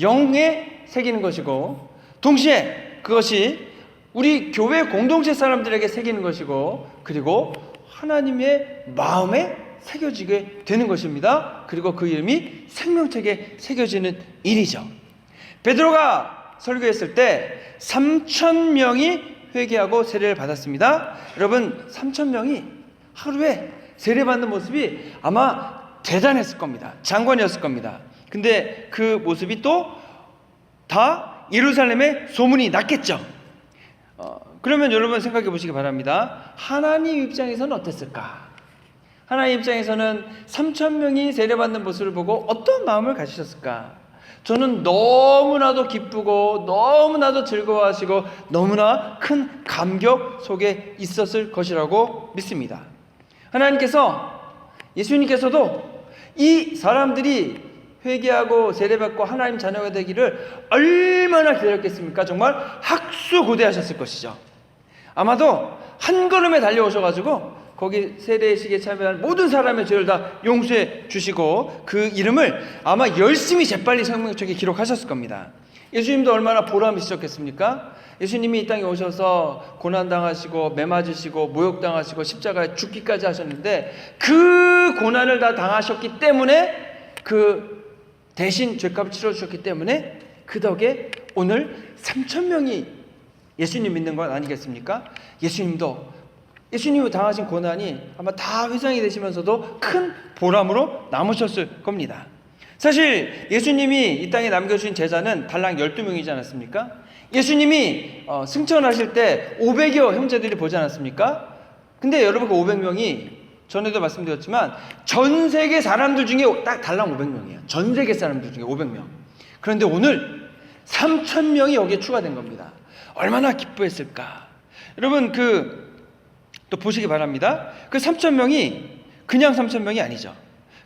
영에 새기는 것이고, 동시에 그것이 우리 교회 공동체 사람들에게 새기는 것이고, 그리고 하나님의 마음에 새겨지게 되는 것입니다. 그리고 그 이름이 생명책에 새겨지는 일이죠. 베드로가 설교했을 때 3,000명이 회개하고 세례를 받았습니다. 여러분, 3,000명이 하루에 세례받는 모습이 아마 대단했을 겁니다. 장관이었을 겁니다. 근데 그 모습이 또 다 예루살렘에 소문이 났겠죠. 그러면 여러분 생각해 보시기 바랍니다. 하나님 입장에서는 어땠을까? 하나님 입장에서는 3,000명이 세례받는 모습을 보고 어떤 마음을 가지셨을까? 저는 너무나도 기쁘고 너무나도 즐거워하시고 너무나 큰 감격 속에 있었을 것이라고 믿습니다. 예수님께서도 이 사람들이 회개하고 세례받고 하나님 자녀가 되기를 얼마나 기다렸겠습니까? 정말 학수고대하셨을 것이죠. 아마도 한 걸음에 달려오셔가지고 거기 세례식에 참여한 모든 사람의 죄를 다 용서해 주시고 그 이름을 아마 열심히 재빨리 생명책에 기록하셨을 겁니다. 예수님도 얼마나 보람이 있었겠습니까? 예수님이 이 땅에 오셔서 고난당하시고 매맞으시고 모욕당하시고 십자가에 죽기까지 하셨는데 그 고난을 다 당하셨기 때문에 그 대신 죄값을 치러주셨기 때문에 그 덕에 오늘 3,000명이 예수님 믿는 건 아니겠습니까? 예수님이 당하신 고난이 아마 다 회상이 되시면서도 큰 보람으로 남으셨을 겁니다. 사실 예수님이 이 땅에 남겨주신 제자는 달랑 12명이지 않았습니까? 예수님이 승천하실 때 500여 형제들이 보지 않았습니까? 근데 여러분 그 500명이 전에도 말씀드렸지만 전 세계 사람들 중에 딱 달랑 500명이에요. 전 세계 사람들 중에 500명. 그런데 오늘 3,000명이 여기에 추가된 겁니다. 얼마나 기뻐했을까? 여러분 또 보시기 바랍니다. 그 3,000명이 그냥 3,000명이 아니죠.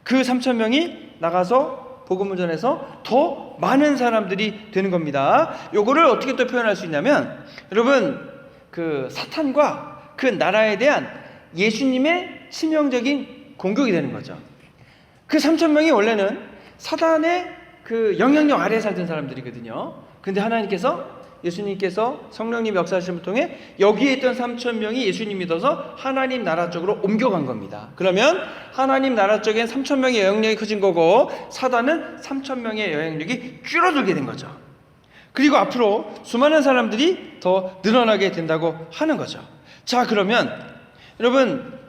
그 3,000명이 나가서 복음을 전해서 더 많은 사람들이 되는 겁니다. 요거를 어떻게 또 표현할 수 있냐면 여러분 그 사탄과 그 나라에 대한 예수님의 치명적인 공격이 되는 거죠. 그 3,000명이 원래는 사단의 그 영향력 아래에 살던 사람들이거든요. 근데 예수님께서 성령님 역사하심을 통해 여기에 있던 3,000명이 예수님 믿어서 하나님 나라 쪽으로 옮겨간 겁니다. 그러면 하나님 나라 쪽엔 3,000명의 영향력이 커진 거고 사단은 3,000명의 영향력이 줄어들게 된 거죠. 그리고 앞으로 수많은 사람들이 더 늘어나게 된다고 하는 거죠. 자, 그러면 여러분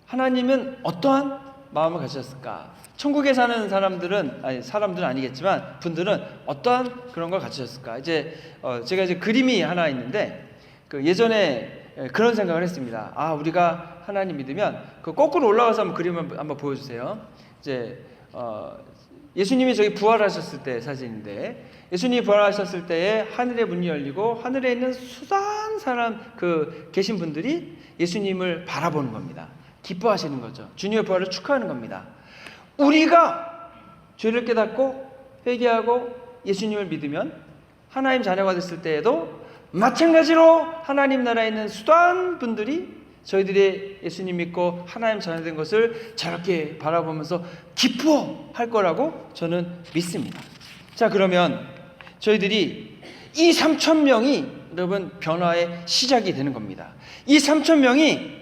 하나님은 어떠한 마음을 가지셨을까? 천국에 사는 사람들은 아니겠지만 분들은 어떠한 그런 걸 가지셨을까? 제가 그림이 하나 있는데 예전에 그런 생각을 했습니다. 우리가 하나님 믿으면 거꾸로 올라가서 한번 그림을 한번 보여주세요. 예수님이 저기 부활하셨을 때 사진인데 예수님이 부활하셨을 때에 하늘의 문이 열리고 하늘에 있는 수많은 사람 계신 분들이 예수님을 바라보는 겁니다. 기뻐하시는 거죠. 주님의 부활을 축하하는 겁니다. 우리가 죄를 깨닫고 회개하고 예수님을 믿으면 하나님 자녀가 됐을 때에도 마찬가지로 하나님 나라에 있는 수많은 분들이 저희들이 예수님 믿고 하나님 자녀 된 것을 저렇게 바라보면서 기뻐할 거라고 저는 믿습니다. 자, 그러면 저희들이 이 3,000명이 여러분 변화의 시작이 되는 겁니다. 이 3,000명이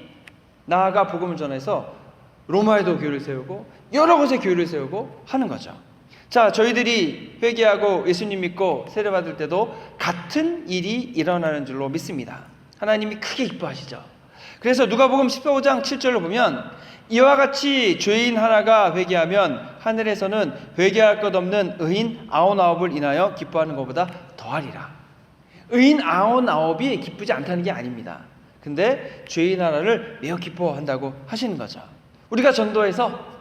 나아가 복음을 전해서 로마에도 교회를 세우고 여러 곳에 교회를 세우고 하는 거죠. 자, 저희들이 회개하고 예수님 믿고 세례받을 때도 같은 일이 일어나는 줄로 믿습니다. 하나님이 크게 기뻐하시죠. 그래서 누가복음 15장 7절로 보면 이와 같이 죄인 하나가 회개하면 하늘에서는 회개할 것 없는 의인 99을 인하여 기뻐하는 것보다 더하리라. 의인 99이 기쁘지 않다는 게 아닙니다. 근데 죄인 하나를 매우 기뻐한다고 하시는 거죠. 우리가 전도해서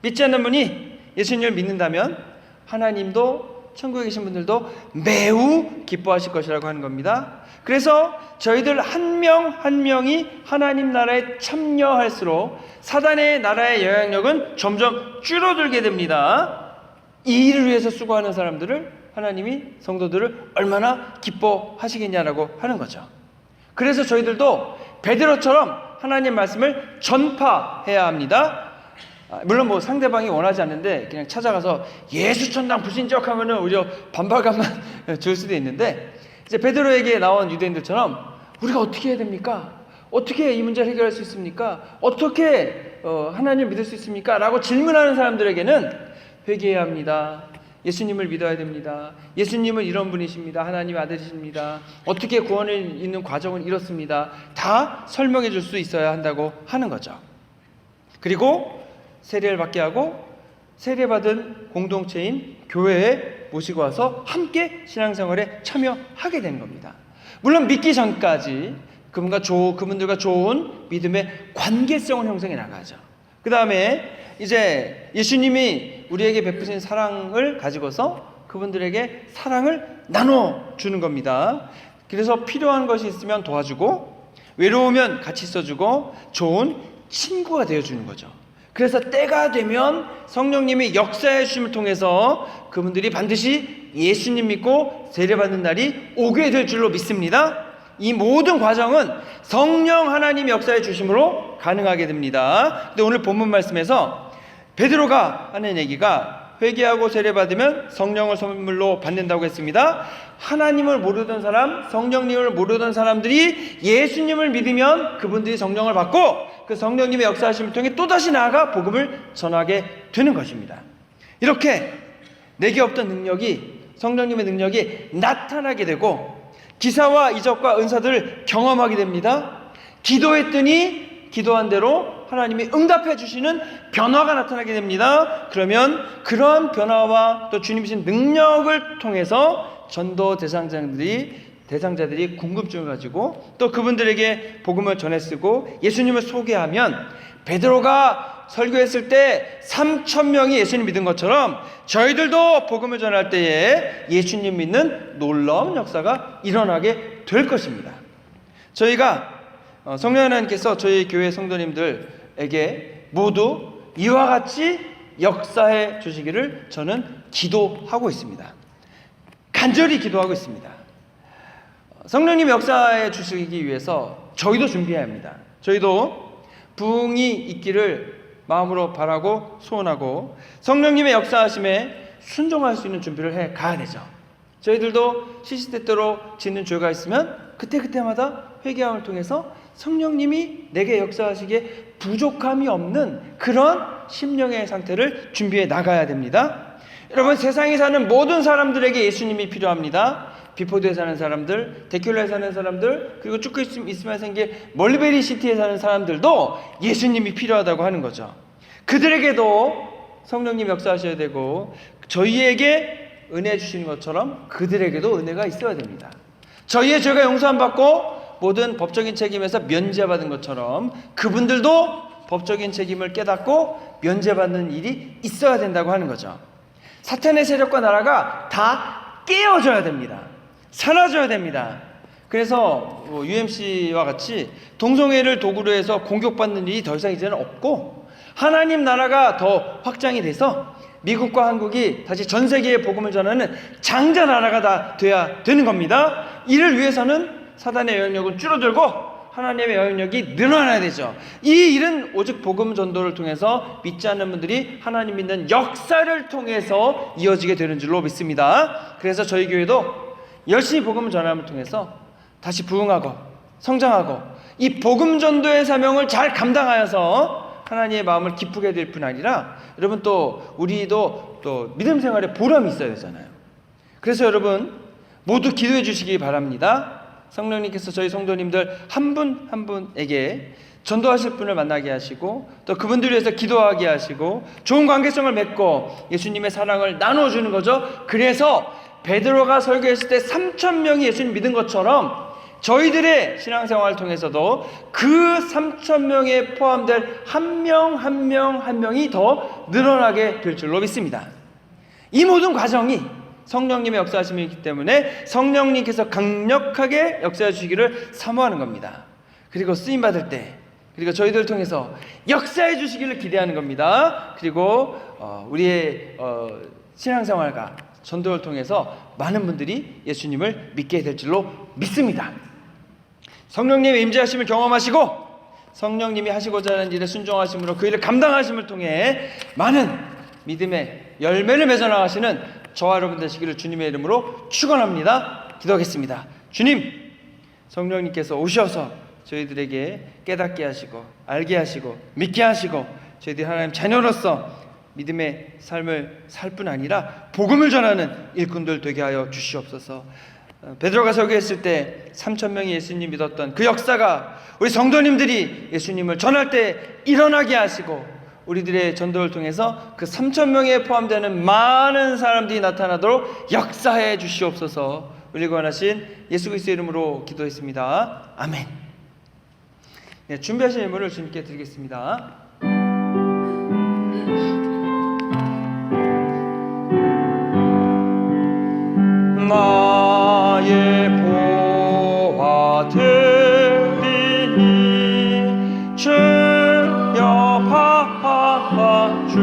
믿지 않는 분이 예수님을 믿는다면 하나님도 천국에 계신 분들도 매우 기뻐하실 것이라고 하는 겁니다. 그래서 저희들 한 명 한 명이 하나님 나라에 참여할수록 사단의 나라의 영향력은 점점 줄어들게 됩니다. 이 일을 위해서 수고하는 사람들을 하나님이 성도들을 얼마나 기뻐하시겠냐라고 하는 거죠. 그래서 저희들도 베드로처럼 하나님 말씀을 전파해야 합니다. 물론 상대방이 원하지 않는데 그냥 찾아가서 예수 천당 불신자하면은 오히려 반발감만 줄 수도 있는데 베드로에게 나온 유대인들처럼 우리가 어떻게 해야 됩니까? 어떻게 이 문제를 해결할 수 있습니까? 어떻게 하나님을 믿을 수 있습니까? 라고 질문하는 사람들에게는 회개해야 합니다. 예수님을 믿어야 됩니다. 예수님은 이런 분이십니다. 하나님의 아들이십니다. 어떻게 구원을 잇는 과정은 이렇습니다. 다 설명해 줄 수 있어야 한다고 하는 거죠. 그리고 세례를 받게 하고 세례받은 공동체인 교회에 모시고 와서 함께 신앙생활에 참여하게 되는 겁니다. 물론 믿기 전까지 그분들과 좋은 믿음의 관계성을 형성해 나가죠. 그 다음에 이제 예수님이 우리에게 베푸신 사랑을 가지고서 그분들에게 사랑을 나눠주는 겁니다. 그래서 필요한 것이 있으면 도와주고 외로우면 같이 있어주고 좋은 친구가 되어주는 거죠. 그래서 때가 되면 성령님이 역사해 주심을 통해서 그분들이 반드시 예수님 믿고 세례받는 날이 오게 될 줄로 믿습니다. 이 모든 과정은 성령 하나님이 역사해 주심으로 가능하게 됩니다. 근데 오늘 본문 말씀에서 베드로가 하는 얘기가 회개하고 세례받으면 성령을 선물로 받는다고 했습니다. 하나님을 모르던 사람, 성령님을 모르던 사람들이 예수님을 믿으면 그분들이 성령을 받고 그 성령님의 역사하심을 통해 또다시 나아가 복음을 전하게 되는 것입니다. 이렇게 내게 없던 능력이, 성령님의 능력이 나타나게 되고 기사와 이적과 은사들을 경험하게 됩니다. 기도했더니 기도한 대로 하나님이 응답해 주시는 변화가 나타나게 됩니다. 그러면 그러한 변화와 또 주님 주신 능력을 통해서 전도 대상자들이 궁금증을 가지고 또 그분들에게 복음을 전해 쓰고 예수님을 소개하면 베드로가 설교했을 때 3,000명이 예수님 믿은 것처럼 저희들도 복음을 전할 때에 예수님 믿는 놀라운 역사가 일어나게 될 것입니다. 저희가 성령 하나님께서 저희 교회 성도님들에게 모두 이와 같이 역사해 주시기를 저는 기도하고 있습니다. 간절히 기도하고 있습니다. 성령님 역사해 주시기 위해서 저희도 준비해야 합니다. 저희도 부흥이 있기를 마음으로 바라고 소원하고 성령님의 역사하심에 순종할 수 있는 준비를 해 가야 되죠. 저희들도 시시때때로 짓는 죄가 있으면 그때마다 회개함을 통해서 성령님이 내게 역사하시기에 부족함이 없는 그런 심령의 상태를 준비해 나가야 됩니다. 여러분, 세상에 사는 모든 사람들에게 예수님이 필요합니다. 비포드에 사는 사람들, 데킬라에 사는 사람들, 그리고 쭉 있으면 생긴 멀리베리 시티에 사는 사람들도 예수님이 필요하다고 하는 거죠. 그들에게도 성령님 역사하셔야 되고 저희에게 은혜 주시는 것처럼 그들에게도 은혜가 있어야 됩니다. 저희의 죄가 용서 안 받고 모든 법적인 책임에서 면제받은 것처럼 그분들도 법적인 책임을 깨닫고 면제받는 일이 있어야 된다고 하는 거죠. 사탄의 세력과 나라가 다 깨어져야 됩니다. 사라져야 됩니다. 그래서 UMC와 같이 동성애를 도구로 해서 공격받는 일이 더 이상 이제는 없고 하나님 나라가 더 확장이 돼서 미국과 한국이 다시 전 세계에 복음을 전하는 장자 나라가 다 돼야 되는 겁니다. 이를 위해서는 사단의 영향력은 줄어들고 하나님의 영향력이 늘어나야 되죠. 이 일은 오직 복음 전도를 통해서 믿지 않는 분들이 하나님 믿는 역사를 통해서 이어지게 되는 줄로 믿습니다. 그래서 저희 교회도 열심히 복음 전함을 통해서 다시 부흥하고 성장하고 이 복음 전도의 사명을 잘 감당하여서 하나님의 마음을 기쁘게 될 뿐 아니라 여러분 또 우리도 또 믿음 생활에 보람이 있어야 되잖아요. 그래서 여러분 모두 기도해 주시기 바랍니다. 성령님께서 저희 성도님들 한 분 한 분에게 전도하실 분을 만나게 하시고 또 그분들을 위해서 기도하게 하시고 좋은 관계성을 맺고 예수님의 사랑을 나눠주는 거죠. 그래서 베드로가 설교했을 때 3,000명이 예수님 믿은 것처럼 저희들의 신앙생활을 통해서도 그 3,000명에 포함될 한 명 한 명이 더 늘어나게 될 줄로 믿습니다. 이 모든 과정이 성령님의 역사하심이기 때문에 성령님께서 강력하게 역사해 주시기를 사모하는 겁니다. 그리고 쓰임받을 때 그리고 저희들을 통해서 역사해 주시기를 기대하는 겁니다. 그리고 우리의 신앙생활과 전도를 통해서 많은 분들이 예수님을 믿게 될 줄로 믿습니다. 성령님의 임재하심을 경험하시고 성령님이 하시고자 하는 일에 순종하심으로 그 일을 감당하심을 통해 많은 믿음의 열매를 맺어 나가시는 저와 여러분 되시기를 주님의 이름으로 축원합니다. 기도하겠습니다. 주님, 성령님께서 오셔서 저희들에게 깨닫게 하시고 알게 하시고 믿게 하시고 저희들이 하나님 자녀로서 믿음의 삶을 살 뿐 아니라 복음을 전하는 일꾼들 되게 하여 주시옵소서. 베드로가 서기했을 때 3,000명이 예수님 믿었던 그 역사가 우리 성도님들이 예수님을 전할 때 일어나게 하시고 우리들의 전도를 통해서 그 3,000명에 포함되는 많은 사람들이 나타나도록 역사해 주시옵소서. 우리 구원하신 예수 그리스도의 이름으로 기도했습니다. 아멘. 네, 준비하신 예물을 주님께 드리겠습니다. 나의 보화 드리니 주여 봐주소서.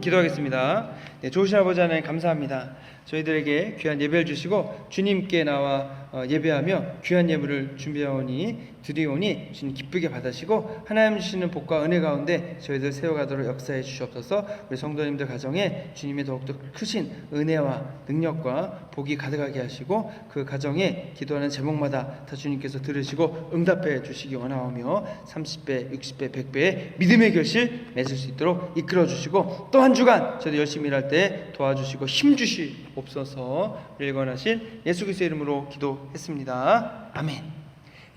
기도하겠습니다. 네, 좋으신 아버지 하나님 감사합니다. 저희들에게 귀한 예배를 주시고 주님께 나와 예배하며 귀한 예물을 준비하오니 드리오니 주님 기쁘게 받으시고 하나님 주시는 복과 은혜 가운데 저희들 세워가도록 역사해 주시옵소서. 우리 성도님들 가정에 주님의 더욱더 크신 은혜와 능력과 복이 가득하게 하시고 그 가정에 기도하는 제목마다 다 주님께서 들으시고 응답해 주시기 원하오며 30배, 60배, 100배의 믿음의 결실 맺을 수 있도록 이끌어 주시고 또 한 주간 저도 열심히 일할 때 도와주시고 힘 주시옵소서. 일관하신 예수 그리스도의 이름으로 기도했습니다. 아멘.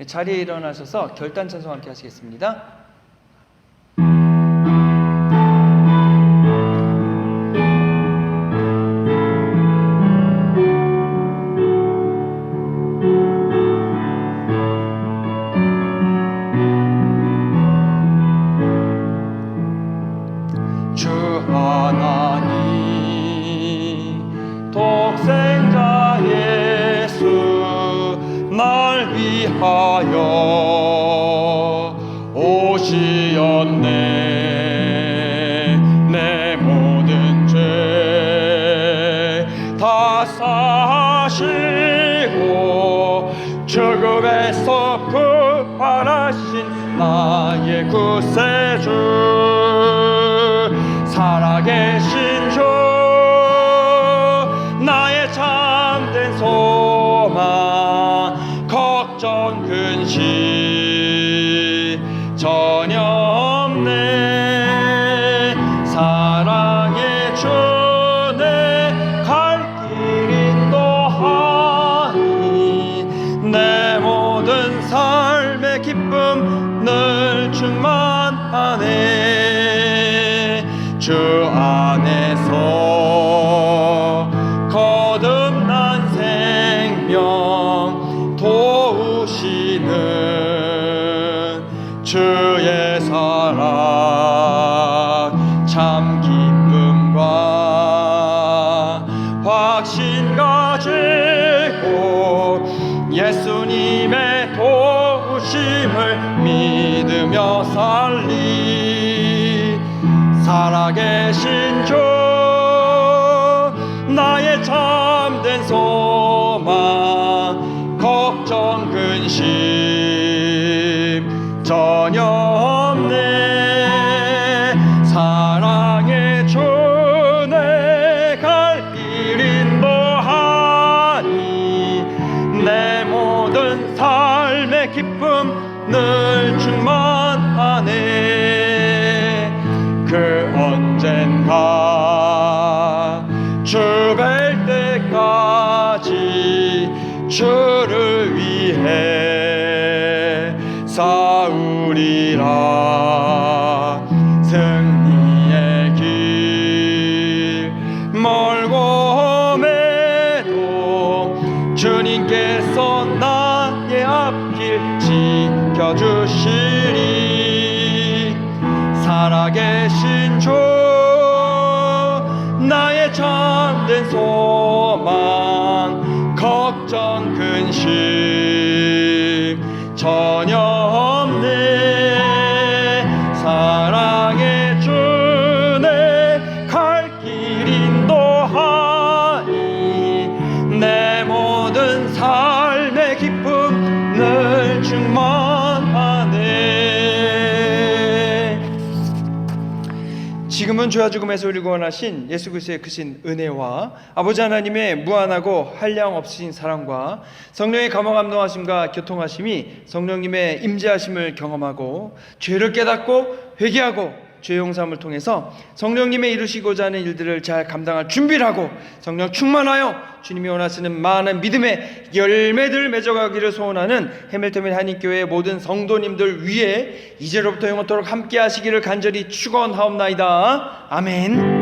자리에 일어나셔서 결단 찬송 함께 하시겠습니다. 주 하나님 독생자 예수 날 위하여 오시었네. 내 모든 죄 다 사시고 죽음에서 부활하신 나의 구세주 살아계신 주 나의 참된 소망 걱정 근심 전혀 없네. 사랑의 주 내 갈 길 인도하니 내 모든 삶의 기쁨 늘 충만하네. 주 안에서 거듭난 생명 도우시는 주의 사랑 참 기쁨과 확신 가지고 예수님의 도우심을 믿으며 살리. 살아계신 주 나의 참된 소망 걱정 근심 전혀 없네. 사랑의 주 내 갈 길 인도하니 내 모든 삶의 기쁨 늘 충만하네. 그 언젠가 주 뵐 때까지 주를 위해 싸우리라. 승리의 길 멀고 매도 주님께서 나의 앞길 지켜주시리. 살아계신 주 나의 참된 소망 걱정 근심 전혀 없네. 사랑의 주 내 갈 길 인도하 충만하네. 지금은 죄와 죽음에서 우리를 구원하신 예수 그리스도의 크신 은혜와 아버지 하나님의 무한하고 한량 없으신 사랑과 성령의 감화감동하심과 교통하심이 성령님의 임재하심을 경험하고 죄를 깨닫고 회개하고 죄 용서함을 통해서 성령님의 이루시고자 하는 일들을 잘 감당할 준비를 하고 성령 충만하여 주님이 원하시는 많은 믿음의 열매들을 맺어가기를 소원하는 해밀턴 한인교회의 모든 성도님들 위해 이제로부터 영원토록 함께 하시기를 간절히 축원하옵나이다. 아멘.